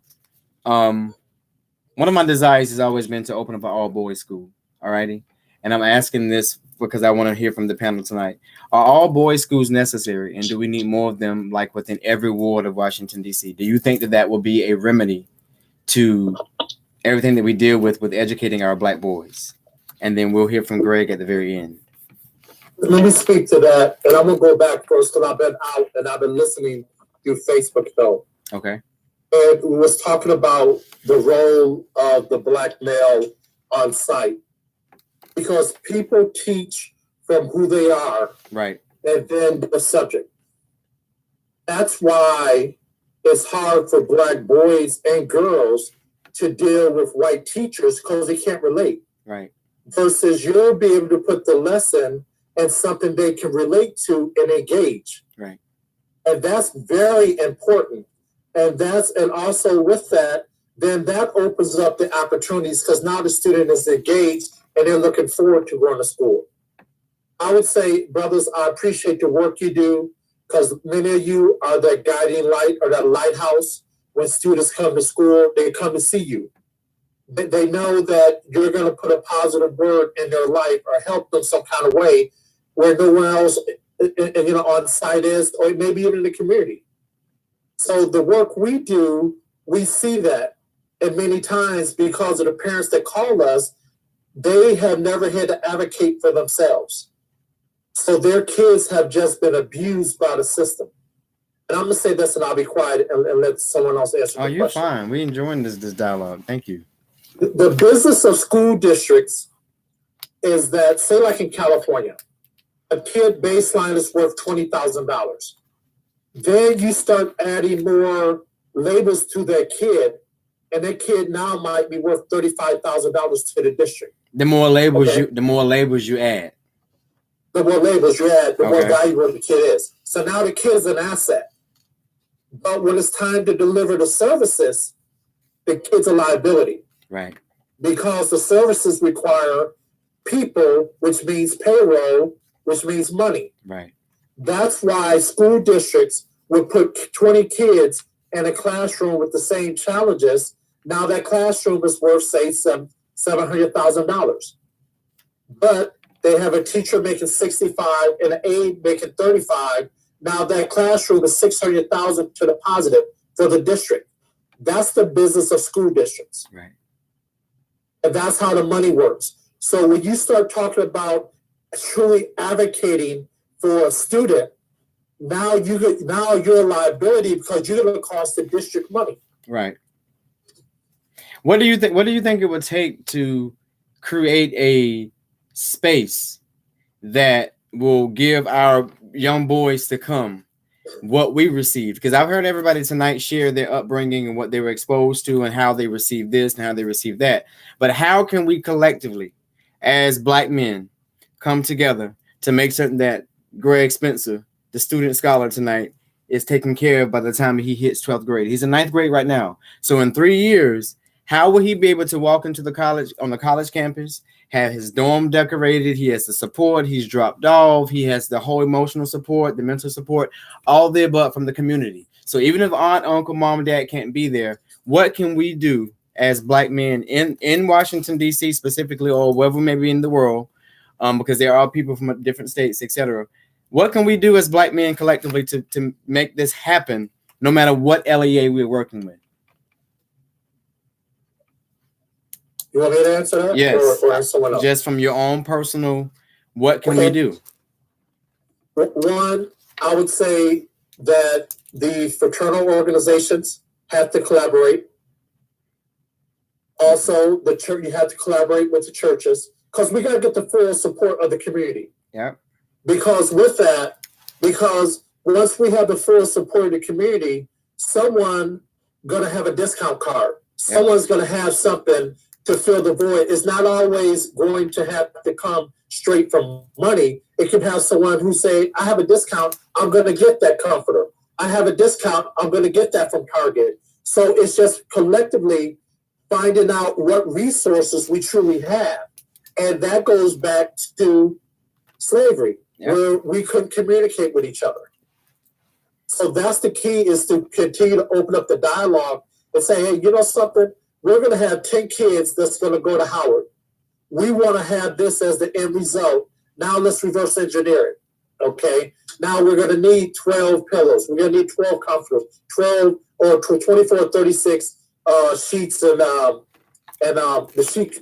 one of my desires has always been to open up an all-boys school. Alrighty, and I'm asking this because I want to hear from the panel tonight. Are all boys schools necessary, and do we need more of them, like within every ward of Washington, D.C.? Do you think that will be a remedy to everything that we deal with educating our Black boys? And then we'll hear from Greg at the very end. Let me speak to that, and I'm going to go back first because I've been out and I've been listening through Facebook, though. Okay. And we was talking about the role of the Black male on site. Because people teach from who they are, right, and then the subject. That's why it's hard for Black boys and girls to deal with white teachers because they can't relate. Right. Versus you'll be able to put the lesson in something they can relate to and engage. Right. And that's very important. And also with that, then that opens up the opportunities because now the student is engaged and they're looking forward to going to school. I would say, brothers, I appreciate the work you do because many of you are that guiding light or that lighthouse. When students come to school, they come to see you. They know that you're going to put a positive word in their life or help them some kind of way where no one else on site is, or maybe even in the community. So the work we do, we see that. And many times because of the parents that call us, they have never had to advocate for themselves. So their kids have just been abused by the system. And I'm going to say this and I'll be quiet and let someone else answer the question. Oh, you're fine. We're enjoying this dialogue. Thank you. The business of school districts is that, say like in California, a kid baseline is worth $20,000. Then you start adding more labels to that kid, and that kid now might be worth $35,000 to the district. The more labels you add. The more labels you add, the more valuable the kid is. So now the kid is an asset. But when it's time to deliver the services, the kid's a liability. Right. Because the services require people, which means payroll, which means money. Right. That's why school districts would put 20 kids in a classroom with the same challenges. Now that classroom is worth, say, $700,000. But they have a teacher making $65 and an aide making $35. Now that classroom is $600,000 to the positive for the district. That's the business of school districts. Right. And that's how the money works. So when you start talking about truly advocating for a student, now you're a liability because you're going to cost the district money. Right. What do you think? What do you think it would take to create a space that will give our young boys to come what we received? Because I've heard everybody tonight share their upbringing and what they were exposed to and how they received this and how they received that. But how can we collectively, as Black men, come together to make certain that Greg Spencer, the student scholar tonight, is taken care of by the time he hits 12th grade? He's in 9th grade right now. So in 3 years, how will he be able to walk into the college, on the college campus, have his dorm decorated. He has the support. He's dropped off. He has the whole emotional support, the mental support, all the above from the community. So even if aunt, uncle, mom, and dad can't be there, what can we do as Black men in Washington, D.C. specifically, or wherever maybe in the world, because there are people from different states, etc. What can we do as Black men collectively to make this happen, no matter what LEA we're working with? You want me to answer that? Yes. Or someone else? Just from your own personal, what can we do? One, I would say that the fraternal organizations have to collaborate. Also, the church, you have to collaborate with the churches, because we got to get the full support of the community. Yeah. Because once we have the full support of the community, someone gonna have a discount card. Someone's gonna have something to fill the void. It's not always going to have to come straight from money. It can have someone who say, I have a discount, I'm gonna get that comforter. I have a discount, I'm gonna get that from Target. So it's just collectively finding out what resources we truly have. And that goes back to slavery, where we couldn't communicate with each other. So that's the key, is to continue to open up the dialogue and say, hey, you know something? We're going to have 10 kids that's going to go to Howard. We want to have this as the end result. Now let's reverse engineer it. Okay? Now we're going to need 12 pillows. We're going to need 12 comforters, 12 or 24 or 36 sheets and the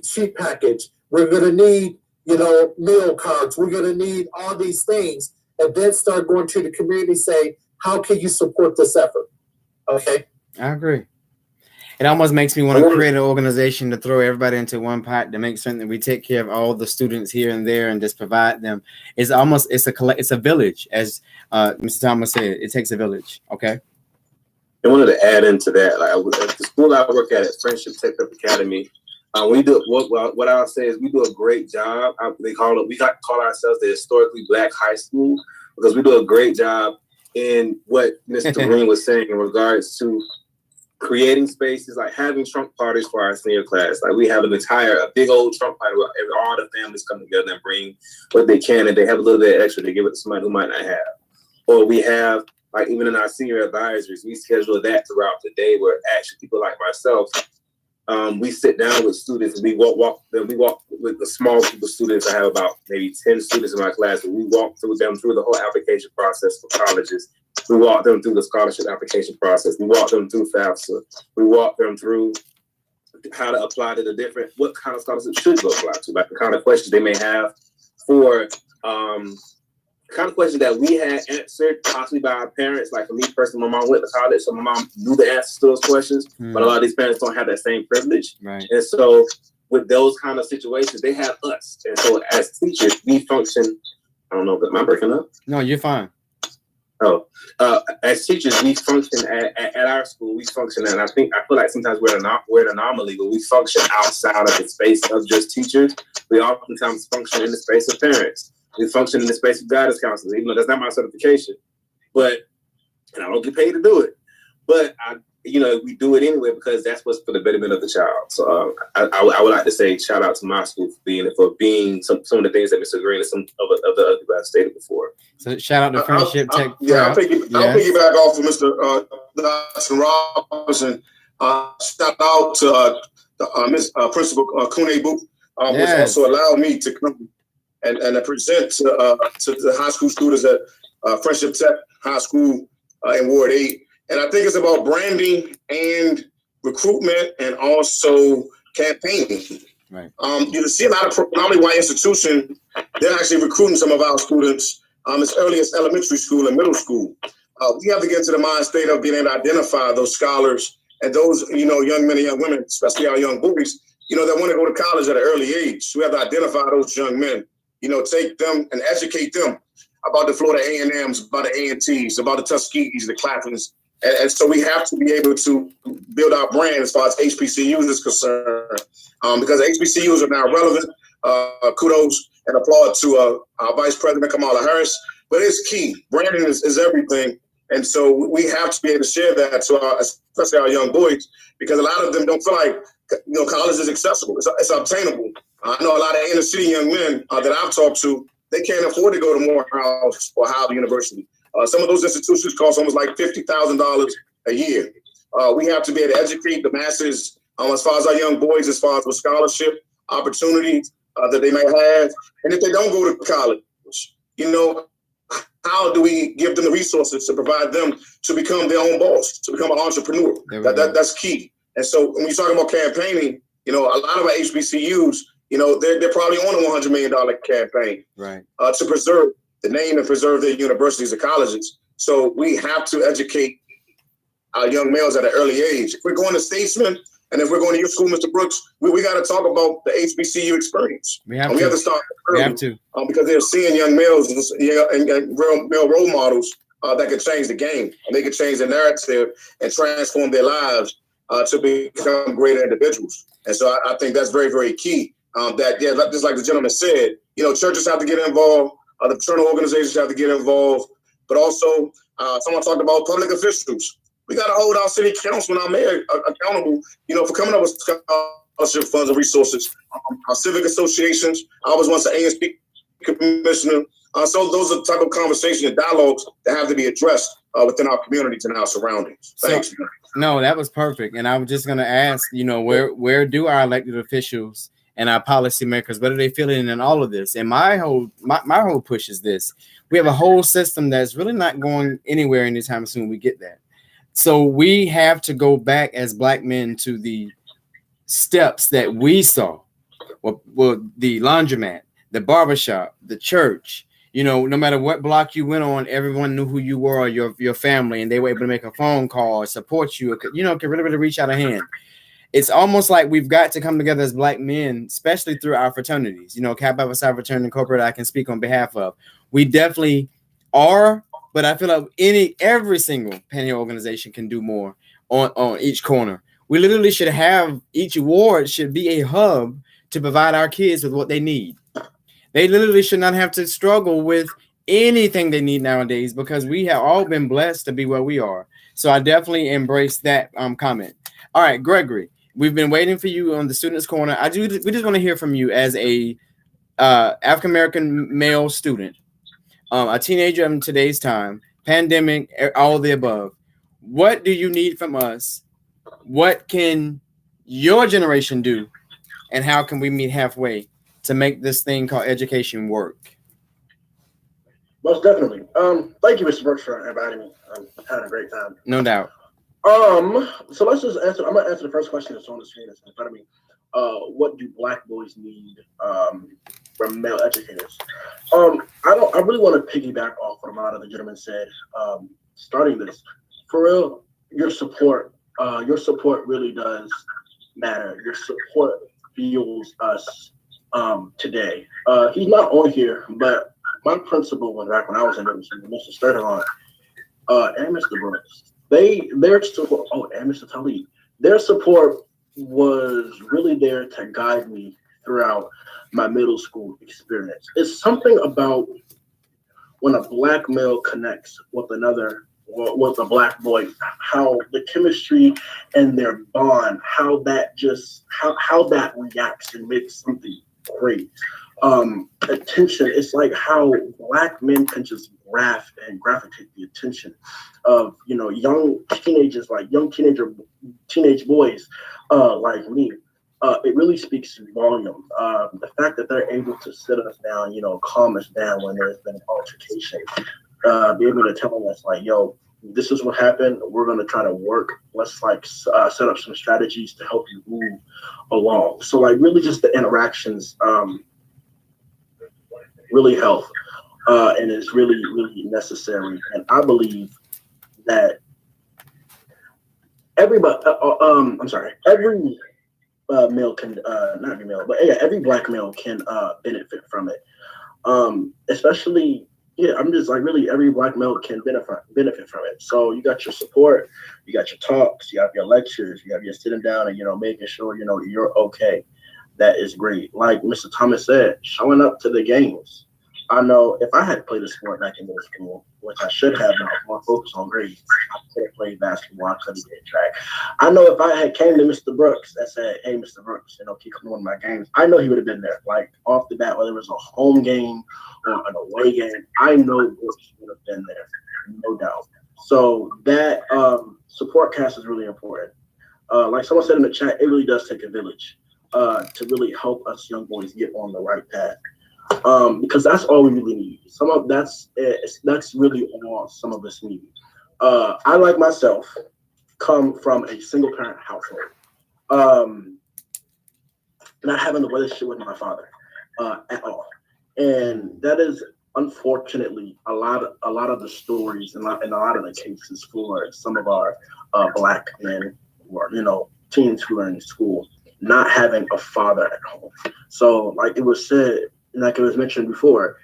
sheet package. We're going to need, meal cards. We're going to need all these things, and then start going to the community, say, how can you support this effort? Okay. I agree. It almost makes me want to create an organization to throw everybody into one pot to make certain that we take care of all the students here and there and just provide them. It's a village, as Mr. Thomas said. It takes a village. Okay. I wanted to add into that. At the school I work at Friendship Tech Up Academy, we do what I'll say is we do a great job. We call ourselves the historically Black high school, because we do a great job in what Mr. Green was saying in regards to creating spaces, like having trunk parties for our senior class. Like we have a big old trunk party where all the families come together and bring what they can, and they have a little bit extra to give it to somebody who might not have. Or we have, like even in our senior advisories, we schedule that throughout the day, where actually people like myself, we sit down with students and we walk with a small group of students. I have about maybe 10 students in my class, and we walk through them through the whole application process for colleges. We walk them through the scholarship application process. We walk them through FAFSA. We walk them through how to apply to what kind of scholarships should go apply to, like the kind of questions they may have for kind of questions that we had answered possibly by our parents. Like for me personally, my mom went to college, so my mom knew the answers to those questions, but a lot of these parents don't have that same privilege. Right. And so with those kind of situations, they have us. And so as teachers, we function, I don't know, am I breaking up? No, you're fine. Oh, as teachers, we function at our school. We function, and I feel like sometimes we're an anomaly, but we function outside of the space of just teachers. We oftentimes function in the space of parents. We function in the space of guidance counselors, even though that's not my certification. And I don't get paid to do it. But we do it anyway because that's what's for the betterment of the child. So I would like to say shout out to my school for being some of the things that Mr. Green and some of the other people have stated before. So shout out to Friendship Tech. I'll piggyback off of Mr. Dodson Robinson. Shout out to Miss Principal Kune Boop, which also allowed me to come and present to the high school students at Friendship Tech High School in Ward 8. And I think it's about branding and recruitment and also campaigning. Right. You see a lot of predominantly white institutions, they're actually recruiting some of our students as early as elementary school and middle school. We have to get into the mind state of being able to identify those scholars and those, young men and young women, especially our young boys, that want to go to college at an early age. We have to identify those young men, take them and educate them about the Florida A&Ms, about the A&Ts, about the Tuskegees, the Claphams. And so we have to be able to build our brand as far as HBCUs is concerned, because HBCUs are now relevant. Kudos and applaud to our Vice President Kamala Harris. But it's key. Branding is everything. And so we have to be able to share that to especially our young boys, because a lot of them don't feel like college is accessible. It's obtainable. I know a lot of inner city young men that I've talked to, they can't afford to go to Morehouse or Howard University. Some of those institutions cost almost like $50,000 a year. We have to be able to educate the masses as far as our young boys, as far as with scholarship opportunities that they may have. And if they don't go to college, you know, how do we give them the resources to provide them to become their own boss, to become an entrepreneur? That's key. And so when you're talking about campaigning, you know, a lot of our HBCUs, you know, they're probably on a $100 million campaign, right, to preserve the name and preserve their universities and colleges. So we have to educate our young males at an early age. If we're going to Statesman, and if we're going to your school, Mr. Brooks, we got to talk about the HBCU experience. We have to start early. We have to. Because they're seeing young males and real male role models that can change the game. And they can change the narrative and transform their lives to become greater individuals. And so I think that's very, very key. Just like the gentleman said, you know, churches have to get involved, the fraternal organizations have to get involved, but also someone talked about public officials. We got to hold our city council and our mayor accountable, you know, for coming up with scholarship funds and resources. Our civic associations, I was once an ASP commissioner. So those are the type of conversations and dialogues that have to be addressed within our communities and our surroundings. Thanks. No, that was perfect. And I was just going to ask, you know, where do our elected officials and our policymakers, what are they feeling in all of this? And my whole push is this. We have a whole system that's really not going anywhere anytime soon. We get that. So we have to go back as Black men to the steps that we saw. Well, the laundromat, the barbershop, the church. You know, no matter what block you went on, everyone knew who you were or your family, and they were able to make a phone call or support you. You know, could really reach out a hand. It's almost like we've got to come together as Black men, especially through our fraternities. You know, Kappa Psi fraternity corporate I can speak on behalf of. We definitely are, but I feel like every single panhandle organization can do more on each corner. We literally should have each ward should be a hub to provide our kids with what they need. They literally should not have to struggle with anything they need nowadays because we have all been blessed to be where we are. So I definitely embrace that comment. All right, Gregory, we've been waiting for you on the Students Corner. We just want to hear from you as a African-American male student, a teenager in today's time, pandemic, all of the above. What do you need from us? What can your generation do? And how can we meet halfway to make this thing called education work? Most definitely. Thank you, Mr. Brooks, for inviting me. I'm having a great time. No doubt. So let's just answer. I'm gonna answer the first question that's on the screen that's in front of me. What do Black boys need from male educators? I really want to piggyback off what a lot of the gentlemen said. Starting this, for real, your support really does matter. Your support fuels us today. He's not on here, but my principal back when I was in middle school, Mr. Sturdelon, and Mr. Brooks, their support, and Mr. Talib, their support was really there to guide me throughout my middle school experience. It's something about when a Black male connects with with a Black boy, how the chemistry and their bond, how that reacts and makes something great. Attention, it's like how Black men can just gravitate the attention of, you know, young teenagers, like teenage boys like me. It really speaks volume. The fact that they're able to sit us down, you know, calm us down when there's been an altercation, be able to tell us like, yo, this is what happened. We're going to try to work. Let's set up some strategies to help you move along. So like really just the interactions really help and is really, really necessary. And I believe that every male can, not every male, but yeah, every Black male can benefit from it. Especially, yeah, I'm just like really every Black male can benefit from it. So you got your support, you got your talks, you have your lectures, you have your sitting down and, you know, making sure, you know, you're okay. That is great. Like Mr. Thomas said, showing up to the games. I know if I had played a sport back in middle school, which I should have, and I was more focused on grades, I could have played basketball, I could have did track. I know if I had came to Mr. Brooks and said, "Hey, Mr. Brooks, keep coming to one of my games," I know he would have been there. Like off the bat, whether it was a home game or an away game, I know Brooks would have been there, no doubt. So that support cast is really important. Like someone said in the chat, it really does take a village to really help us young boys get on the right path. Because that's all we really need. That's really all some of us need. I, like myself, come from a single parent household, not having a relationship with my father at all, and that is unfortunately a lot of the stories and a lot of the cases for some of our Black men or teens who are in school not having a father at home. So like it was said. Like it was mentioned before,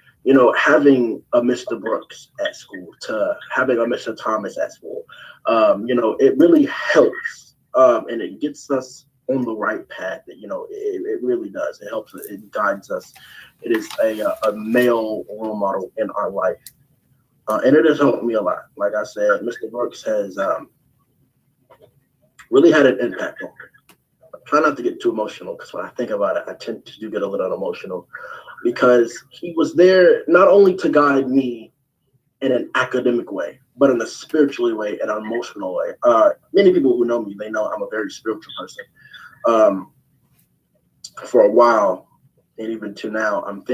having a Mr. Brooks at school to having a Mr. Thomas at school, it really helps and it gets us on the right path. It really does. It helps. It guides us. It is a male role model in our life. And it has helped me a lot. Like I said, Mr. Brooks has really had an impact on me. I try not to get too emotional because when I think about it, I tend to do get a little emotional. Because he was there not only to guide me in an academic way, but in a spiritual way and an emotional way. Many people who know me, they know I'm a very spiritual person. For a while, and even to now, I'm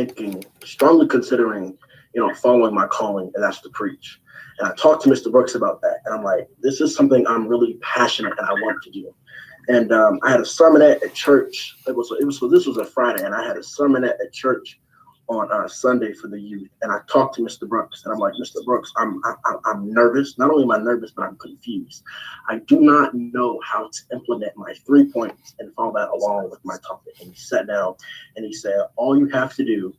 strongly considering, following my calling, and that's to preach. And I talked to Mr. Brooks about that, and I'm like, this is something I'm really passionate and I want to do. And I had a sermonette at church. This was a Friday, and I had a sermonette at church on Sunday for the youth. And I talked to Mr. Brooks, and I'm like, Mr. Brooks, I'm nervous. Not only am I nervous, but I'm confused. I do not know how to implement my 3 points and follow that along with my topic. And he sat down and he said, all you have to do,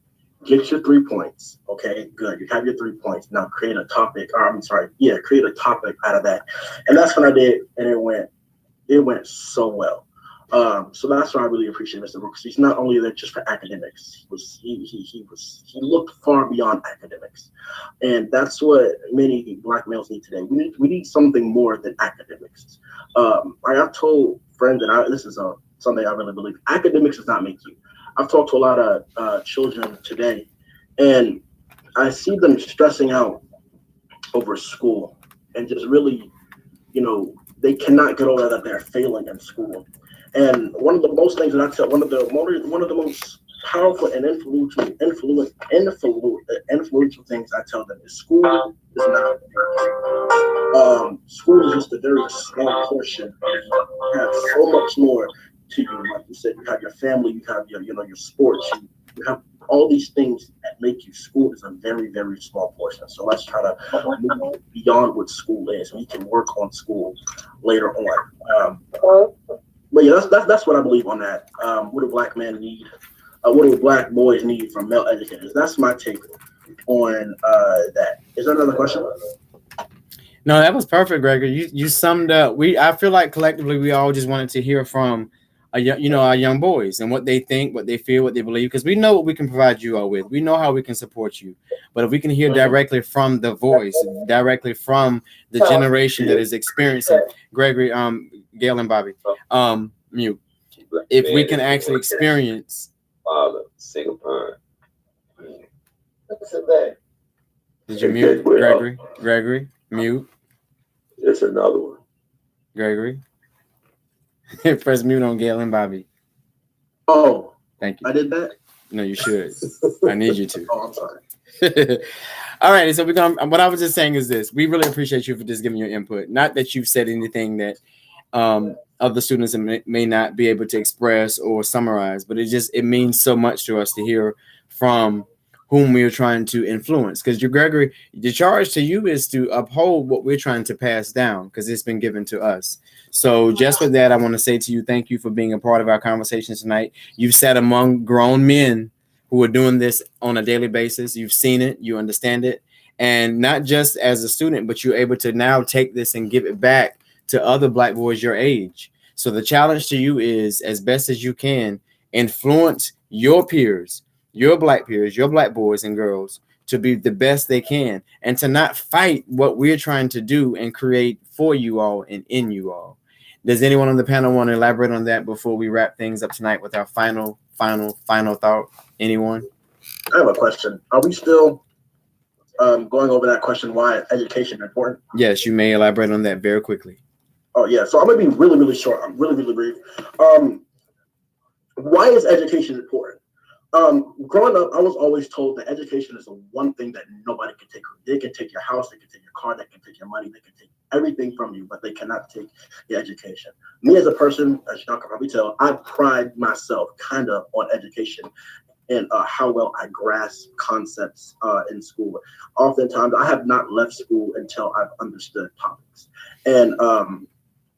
get your 3 points. Okay, good. You have your 3 points. Now create a topic. Create a topic out of that. And that's what I did, and it went so well. So that's why I really appreciate Mr. Brooks. He's not only there just for academics. He looked far beyond academics, and that's what many Black males need today. We need something more than academics. Like I've told friends, and this is something I really believe. Academics does not make you. I've talked to a lot of children today, and I see them stressing out over school and just really, they cannot get over that they're failing in school. And one of the most things that I tell, one of the most powerful and influential things I tell them is school is not school is just a very small portion. You have so much more to you. Like you said, you have your family, you have your sports, you have all these things that make you. School is a very, very small portion. So let's try to move beyond what school is. We can work on school later on. But yeah, that's what I believe on that. What do Black men need? What do Black boys need from male educators? That's my take on that. Is there another question? No, that was perfect, Gregory. You summed up. I feel like collectively we all just wanted to hear from our young boys and what they think, what they feel, what they believe, because we know what we can provide you all with. We know how we can support you. But if we can hear directly from the voice, directly from the generation that is experiencing, Gregory, Gail and Bobby, mute. If we can actually experience father, single parent. Did you mute, Gregory? Gregory, mute. It's another one. Gregory. Press mute on Gail and Bobby. Oh, thank you. I did that? No, you should. I need you to. Oh, I'm sorry. All right. So what I was just saying is this. We really appreciate you for just giving your input. Not that you've said anything that other students may not be able to express or summarize, but it means so much to us to hear from whom we are trying to influence. Because Gregory, the charge to you is to uphold what we're trying to pass down, because it's been given to us. So just with that, I want to say to you, thank you for being a part of our conversation tonight. You've sat among grown men who are doing this on a daily basis. You've seen it, you understand it. And not just as a student, but you're able to now take this and give it back to other Black boys your age. So the challenge to you is, as best as you can, influence your peers, your Black peers, your Black boys and girls to be the best they can, and to not fight what we're trying to do and create for you all and in you all. Does anyone on the panel want to elaborate on that before we wrap things up tonight with our final thought? Anyone? I have a question. Are we still going over that question, why education is important? Yes, you may elaborate on that very quickly. Oh, yeah. So I'm going to be really, really short. I'm really, really brief. Why is education important? Growing up, I was always told that education is the one thing that nobody can take. They can take your house, they can take your car, they can take your money, they can take everything from you, but they cannot take your education. Me as a person, as y'all can probably tell, I pride myself kind of on education and how well I grasp concepts in school. Oftentimes, I have not left school until I've understood topics. And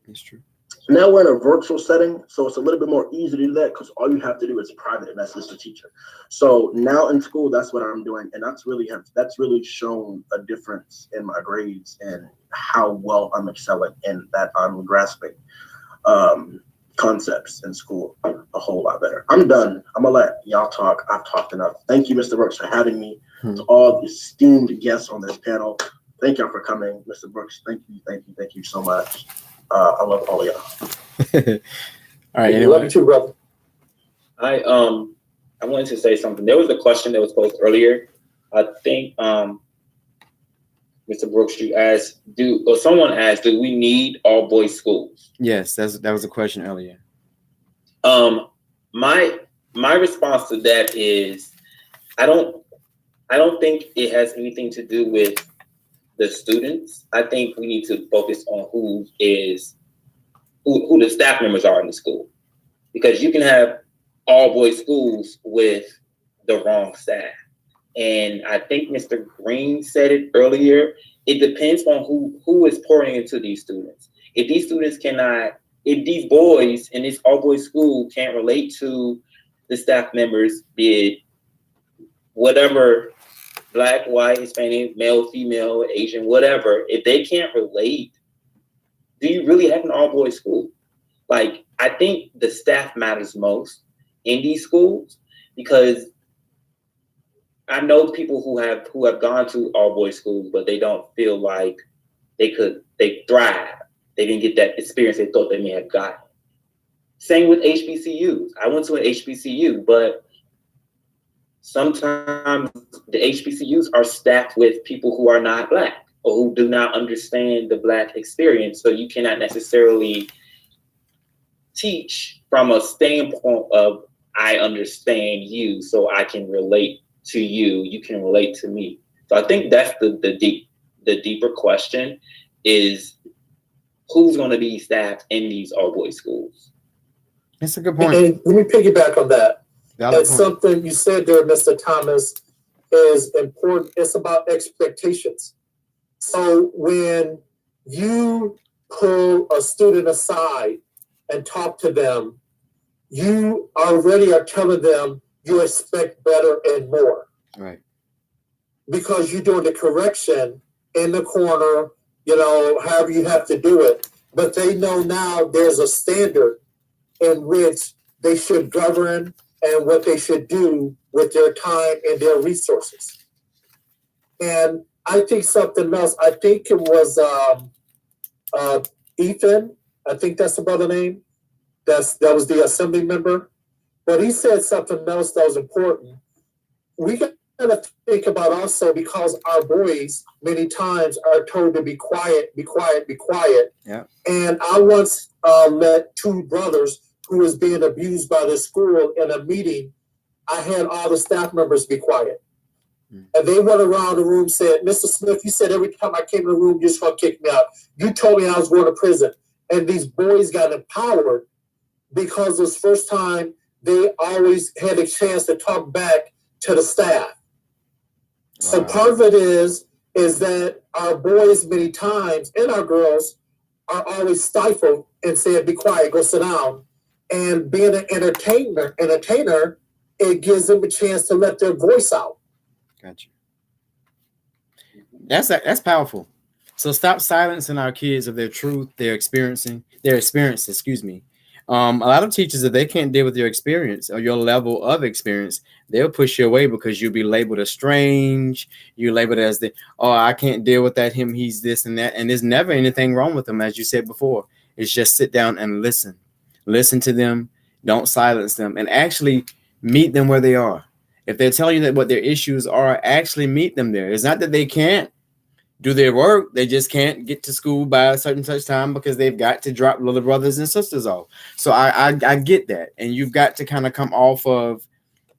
It's true. now we're in a virtual setting, so it's a little bit more easy to do that because all you have to do is private, and that's just a teacher. So now in school, that's what I'm doing, and that's really shown a difference in my grades and how well I'm excelling and that I'm grasping concepts in school a whole lot better. I'm done. I'm gonna let y'all talk. I've talked enough. Thank you, Mr. Brooks, for having me. To all the esteemed guests on this panel, thank y'all for coming. Mr. Brooks, thank you so much. I love all of y'all. All right. Love you too, brother. I wanted to say something. There was a question that was posed earlier. I think Mr. Brooks, you asked, someone asked, do we need all boys schools? Yes, that was a question earlier. My response to that is I don't think it has anything to do with the students. I think we need to focus on who the staff members are in the school, because you can have all boys schools with the wrong staff. And I think Mr. Green said it earlier. It depends on who is pouring into these students. If these boys in this all boys school can't relate to the staff members, be it whatever, Black, white, Hispanic, male, female, Asian, whatever, if they can't relate, do you really have an all boys school? Like, I think the staff matters most in these schools, because I know people who have gone to all boys schools, but they don't feel like they thrive. They didn't get that experience they thought they may have gotten. Same with HBCUs. I went to an HBCU, but sometimes the HBCUs are staffed with people who are not Black or who do not understand the Black experience. So you cannot necessarily teach from a standpoint of, I understand you, so I can relate to you, you can relate to me. So I think that's the deeper question is, who's going to be staffed in these all boys schools? That's a good point. And let me piggyback on that. That's something you said there, Mr. Thomas, is important. It's about expectations. So when you pull a student aside and talk to them, you already are telling them you expect better and more. Right. Because you're doing the correction in the corner, however you have to do it. But they know now there's a standard in which they should govern and what they should do with their time and their resources. And I think something else, I think it was Ethan, I think that's the brother name, that was the assembly member. But he said something else that was important. We got to think about also, because our boys many times are told to be quiet, be quiet, be quiet. Yeah. And I once met two brothers who was being abused by the school in a meeting. I had all the staff members be quiet. And they went around the room, said, Mr. Smith, you said every time I came in the room, you're just going to kick me out. You told me I was going to prison. And these boys got empowered because this first time they always had a chance to talk back to the staff. So part of it is that our boys many times and our girls are always stifled and said, be quiet, go sit down. And being an entertainer, it gives them a chance to let their voice out. Gotcha. That's powerful. So stop silencing our kids of their truth, their experiences, excuse me. A lot of teachers, if they can't deal with your experience or your level of experience, they'll push you away because you'll be labeled as strange. You're labeled as oh, I can't deal with that. Him, he's this and that. And there's never anything wrong with them, as you said before. It's just sit down and listen. Listen to them. Don't silence them. And actually meet them where they are. If they're telling you that what their issues are, actually meet them there. It's not that they can't do their work. They just can't get to school by a certain such time because they've got to drop little brothers and sisters off. So I get that. And you've got to kind of come off of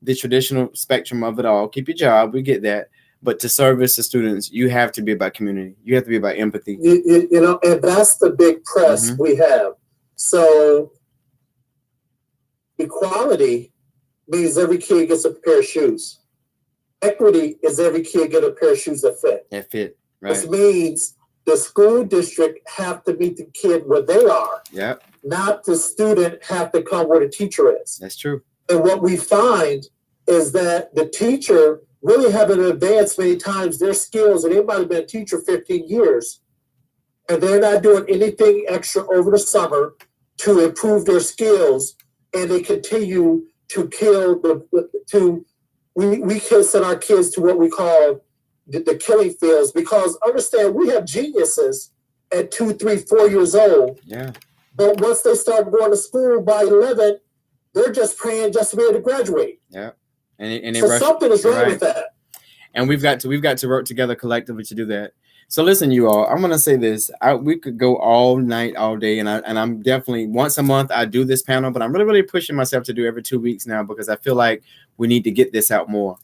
the traditional spectrum of it all. Keep your job. We get that. But to service the students, you have to be about community. You have to be about empathy. You know, and that's the big press we have. So equality means every kid gets a pair of shoes. Equity is every kid get a pair of shoes that fit. That fit. Right. This means the school district have to meet the kid where they are. Yep. Not the student have to come where the teacher is. That's true. And what we find is that the teacher really haven't advanced many times their skills, and they might have been a teacher 15 years, and they're not doing anything extra over the summer to improve their skills, and they continue to kill we can send our kids to what we call the killing fields, because understand we have geniuses at 2, 3, 4 years old. Yeah. But once they start going to school by 11, they're just praying just to be able to graduate. Yeah. And so something is wrong with that. And we've got to work together collectively to do that. So listen, you all, I'm gonna say this. We could go all night, all day, and I'm definitely once a month I do this panel, but I'm really pushing myself to do every 2 weeks now because I feel like we need to get this out more.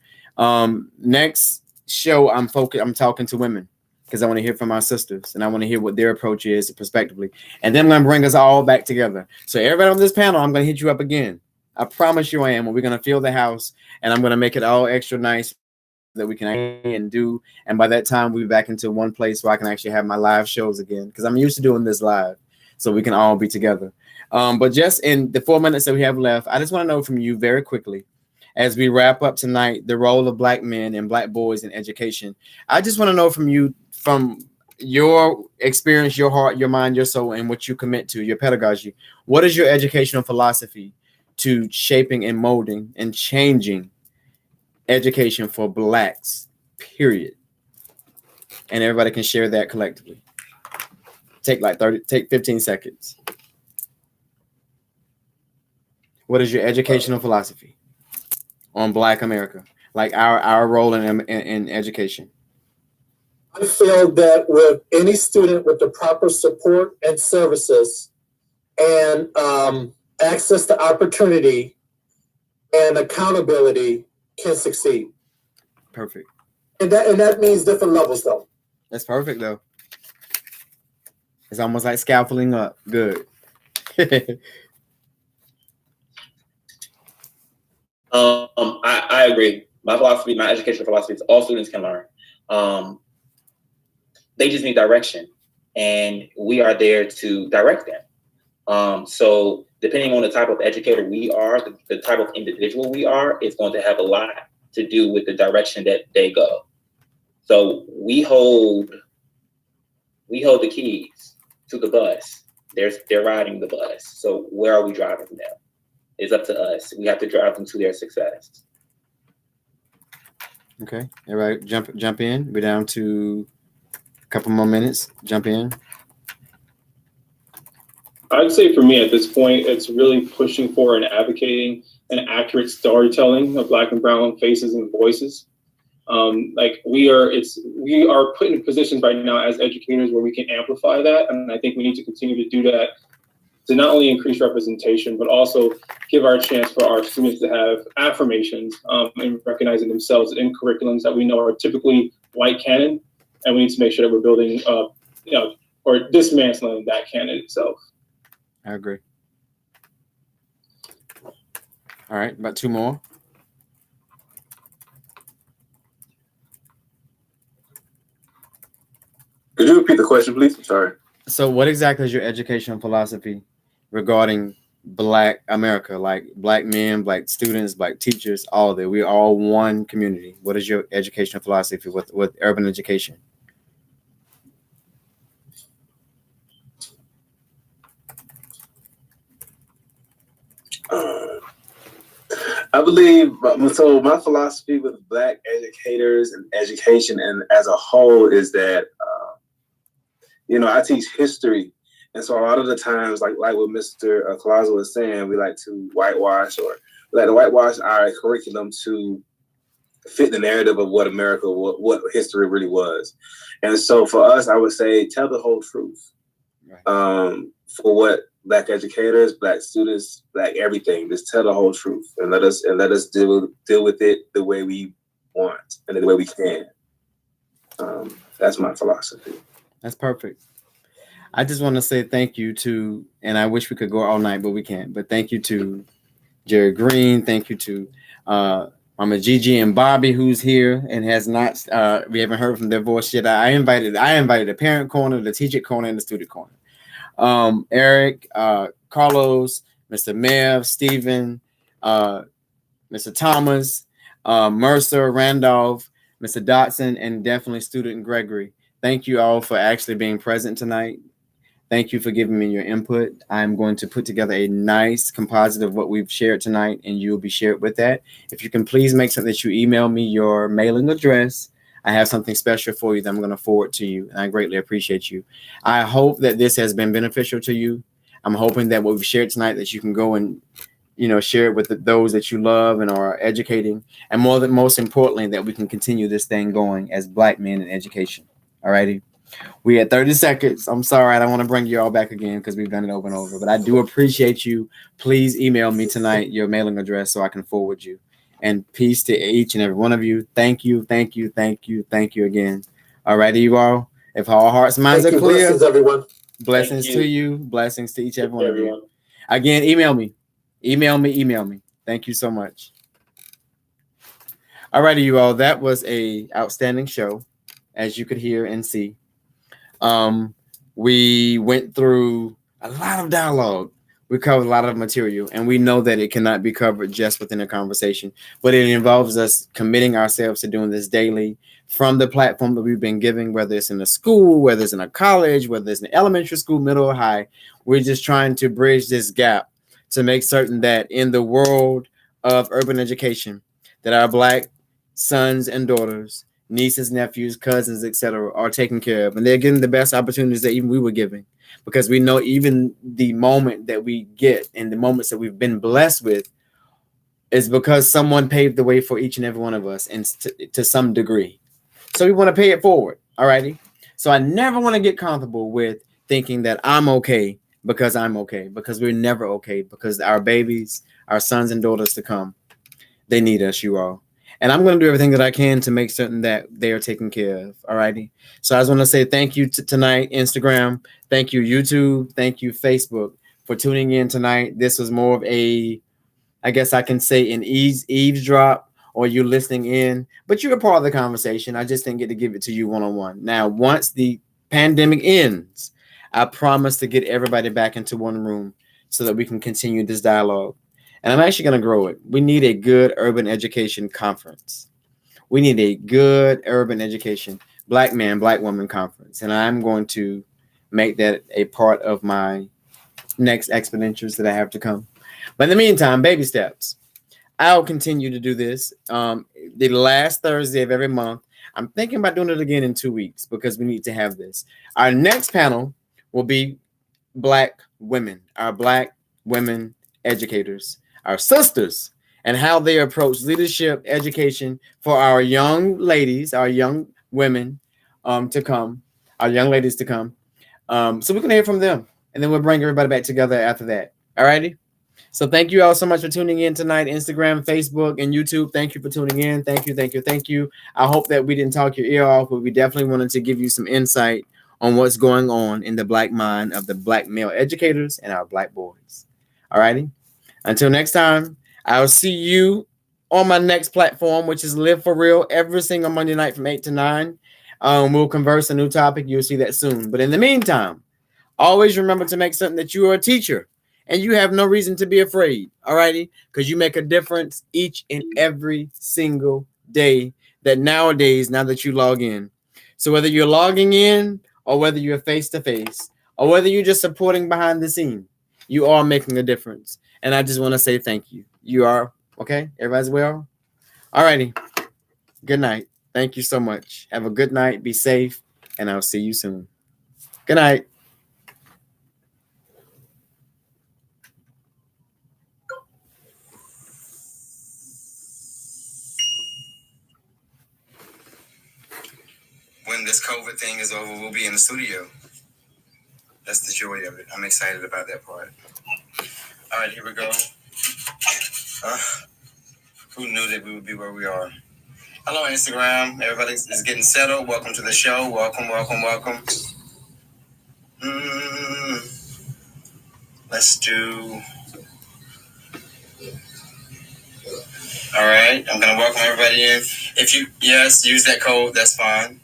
Next show, I'm talking to women because I want to hear from our sisters and I want to hear what their approach is prospectively, and then I'm gonna bring us all back together. So everybody on this panel, I'm gonna hit you up again. I promise you I am. We're gonna fill the house, and I'm gonna make it all extra nice that we can and do. And by that time, we'll be back into one place where I can actually have my live shows again because I'm used to doing this live, so we can all be together. But just in the 4 minutes that we have left, I just want to know from you very quickly, as we wrap up tonight, the role of Black men and Black boys in education. I just want to know from you, from your experience, your heart, your mind, your soul, and what you commit to, your pedagogy. What is your educational philosophy to shaping and molding and changing education for Blacks, period? And everybody can share that collectively. Take 15 seconds. What is your educational philosophy on Black America, like our role in education? I feel that with any student with the proper support and services and access to opportunity and accountability can succeed. Perfect. And that means different levels, though. That's perfect, though. It's almost like scaffolding up. Good. I agree. My educational philosophy is all students can learn. They just need direction, and we are there to direct them. So depending on the type of educator we are, the type of individual we are, it's going to have a lot to do with the direction that they go. So we hold the keys to the bus. They're riding the bus. So where are we driving them? It's up to us. We have to drive them to their success. Okay. All right. Jump in. We're down to a couple more minutes. Jump in. I'd say for me at this point, it's really pushing for and advocating an accurate storytelling of Black and brown faces and voices. We are put in positions right now as educators where we can amplify that. And I think we need to continue to do that to not only increase representation, but also give our chance for our students to have affirmations and recognizing themselves in curriculums that we know are typically white canon. And we need to make sure that we're building, or dismantling that canon itself. I agree. All right, about 2 more. Could you repeat the question, please? I'm sorry. So what exactly is your educational philosophy regarding Black America, like Black men, Black students, Black teachers, all of that? We're all one community. What is your educational philosophy with urban education? I believe so. My philosophy with Black educators and education, and as a whole, is that I teach history, and so a lot of the times, like what Mr. Colazo was saying, we like to whitewash our curriculum to fit the narrative of what America, what history really was. And so for us, I would say tell the whole truth. Right. For what Black educators, Black students, Black everything, just tell the whole truth and let us deal with it the way we want and the way we can. That's my philosophy. That's perfect. I just want to say thank you to, and I wish we could go all night, but we can't. But thank you to Jerry Green. Thank you to Mama Gigi and Bobby, who's here and has not. We haven't heard from their voice yet. I invited the parent corner, the teacher corner, and the student corner. Eric, Carlos, Mr. Mev, Stephen, Mr. Thomas, Mercer, Randolph, Mr. Dotson, and definitely student Gregory. Thank you all for actually being present tonight. Thank you for giving me your input. I'm going to put together a nice composite of what we've shared tonight, and you'll be shared with that. If you can please make something that you email me your mailing address. I have something special for you that I'm going to forward to you, and I greatly appreciate you. I hope that this has been beneficial to you. I'm hoping that what we've shared tonight, that you can go and share it with those that you love and are educating, and most importantly, that we can continue this thing going as Black men in education. All righty. We at 30 seconds. I'm sorry, I don't want to bring you all back again because we've done it over and over, but I do appreciate you. Please email me tonight your mailing address so I can forward you. And peace to each and every one of you. Thank you, thank you, thank you, thank you again. All righty, you all. If all hearts and minds are clear, blessings, everyone. Blessings to you. Blessings to each and every one of you. Again, email me. Email me. Thank you so much. All righty, you all. That was a outstanding show, as you could hear and see. We went through a lot of dialogue. We covered a lot of material, and we know that it cannot be covered just within a conversation, but it involves us committing ourselves to doing this daily from the platform that we've been giving, whether it's in a school, whether it's in a college, whether it's in elementary school, middle, or high. We're just trying to bridge this gap to make certain that in the world of urban education, that our Black sons and daughters, nieces, nephews, cousins, etc., are taken care of, and they're getting the best opportunities that even we were giving, because we know even the moment that we get and the moments that we've been blessed with is because someone paved the way for each and every one of us, and to some degree. So we want to pay it forward. All righty. So I never want to get comfortable with thinking that I'm okay because I'm okay, because we're never okay, because our babies, our sons and daughters to come, they need us, you all. And I'm going to do everything that I can to make certain that they are taken care of. All righty. So I just want to say thank you to tonight, Instagram. Thank you, YouTube. Thank you, Facebook, for tuning in tonight. This was more of a, I guess I can say, an eavesdrop, or you listening in, but you're a part of the conversation. I just didn't get to give it to you one-on-one. Now, once the pandemic ends, I promise to get everybody back into one room so that we can continue this dialogue. And I'm actually going to grow it. We need a good urban education conference. We need a good urban education Black man, Black woman conference. And I'm going to make that a part of my next exponentials that I have to come. But in the meantime, baby steps. I'll continue to do this the last Thursday of every month. I'm thinking about doing it again in 2 weeks because we need to have this. Our next panel will be Black women, our Black women educators, our sisters, and how they approach leadership education for our young ladies, our young women to come, our young ladies to come. So we can hear from them, and then we'll bring everybody back together after that. All righty. So thank you all so much for tuning in tonight, Instagram, Facebook, and YouTube. Thank you for tuning in. Thank you. I hope that we didn't talk your ear off, but we definitely wanted to give you some insight on what's going on in the Black mind of the Black male educators and our Black boys. All righty. Until next time, I'll see you on my next platform, which is Live for Real, every single Monday night from 8 to 9. We'll converse a new topic. You'll see that soon. But in the meantime, always remember to make certain that you are a teacher and you have no reason to be afraid. All righty? Because you make a difference each and every single day that nowadays, now that you log in. So whether you're logging in or whether you're face to face or whether you're just supporting behind the scene, You are making a difference. And I just want to say thank you. You are okay. Everybody's well. All righty. Good night. Thank you so much. Have a good night. Be safe. And I'll see you soon. Good night. When this COVID thing is over, we'll be in the studio. That's the joy of it. I'm excited about that part. All right, here we go. Who knew that we would be where we are? Hello, Instagram. Everybody is getting settled. Welcome to the show. Welcome, welcome, welcome. Let's do. All right, I'm gonna welcome everybody in. If you use that code. That's fine.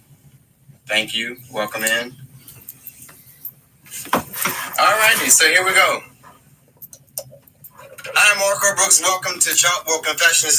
Thank you. Welcome in. All righty, so here we go. I'm Marco Brooks. Welcome to Chalkboard Confessions.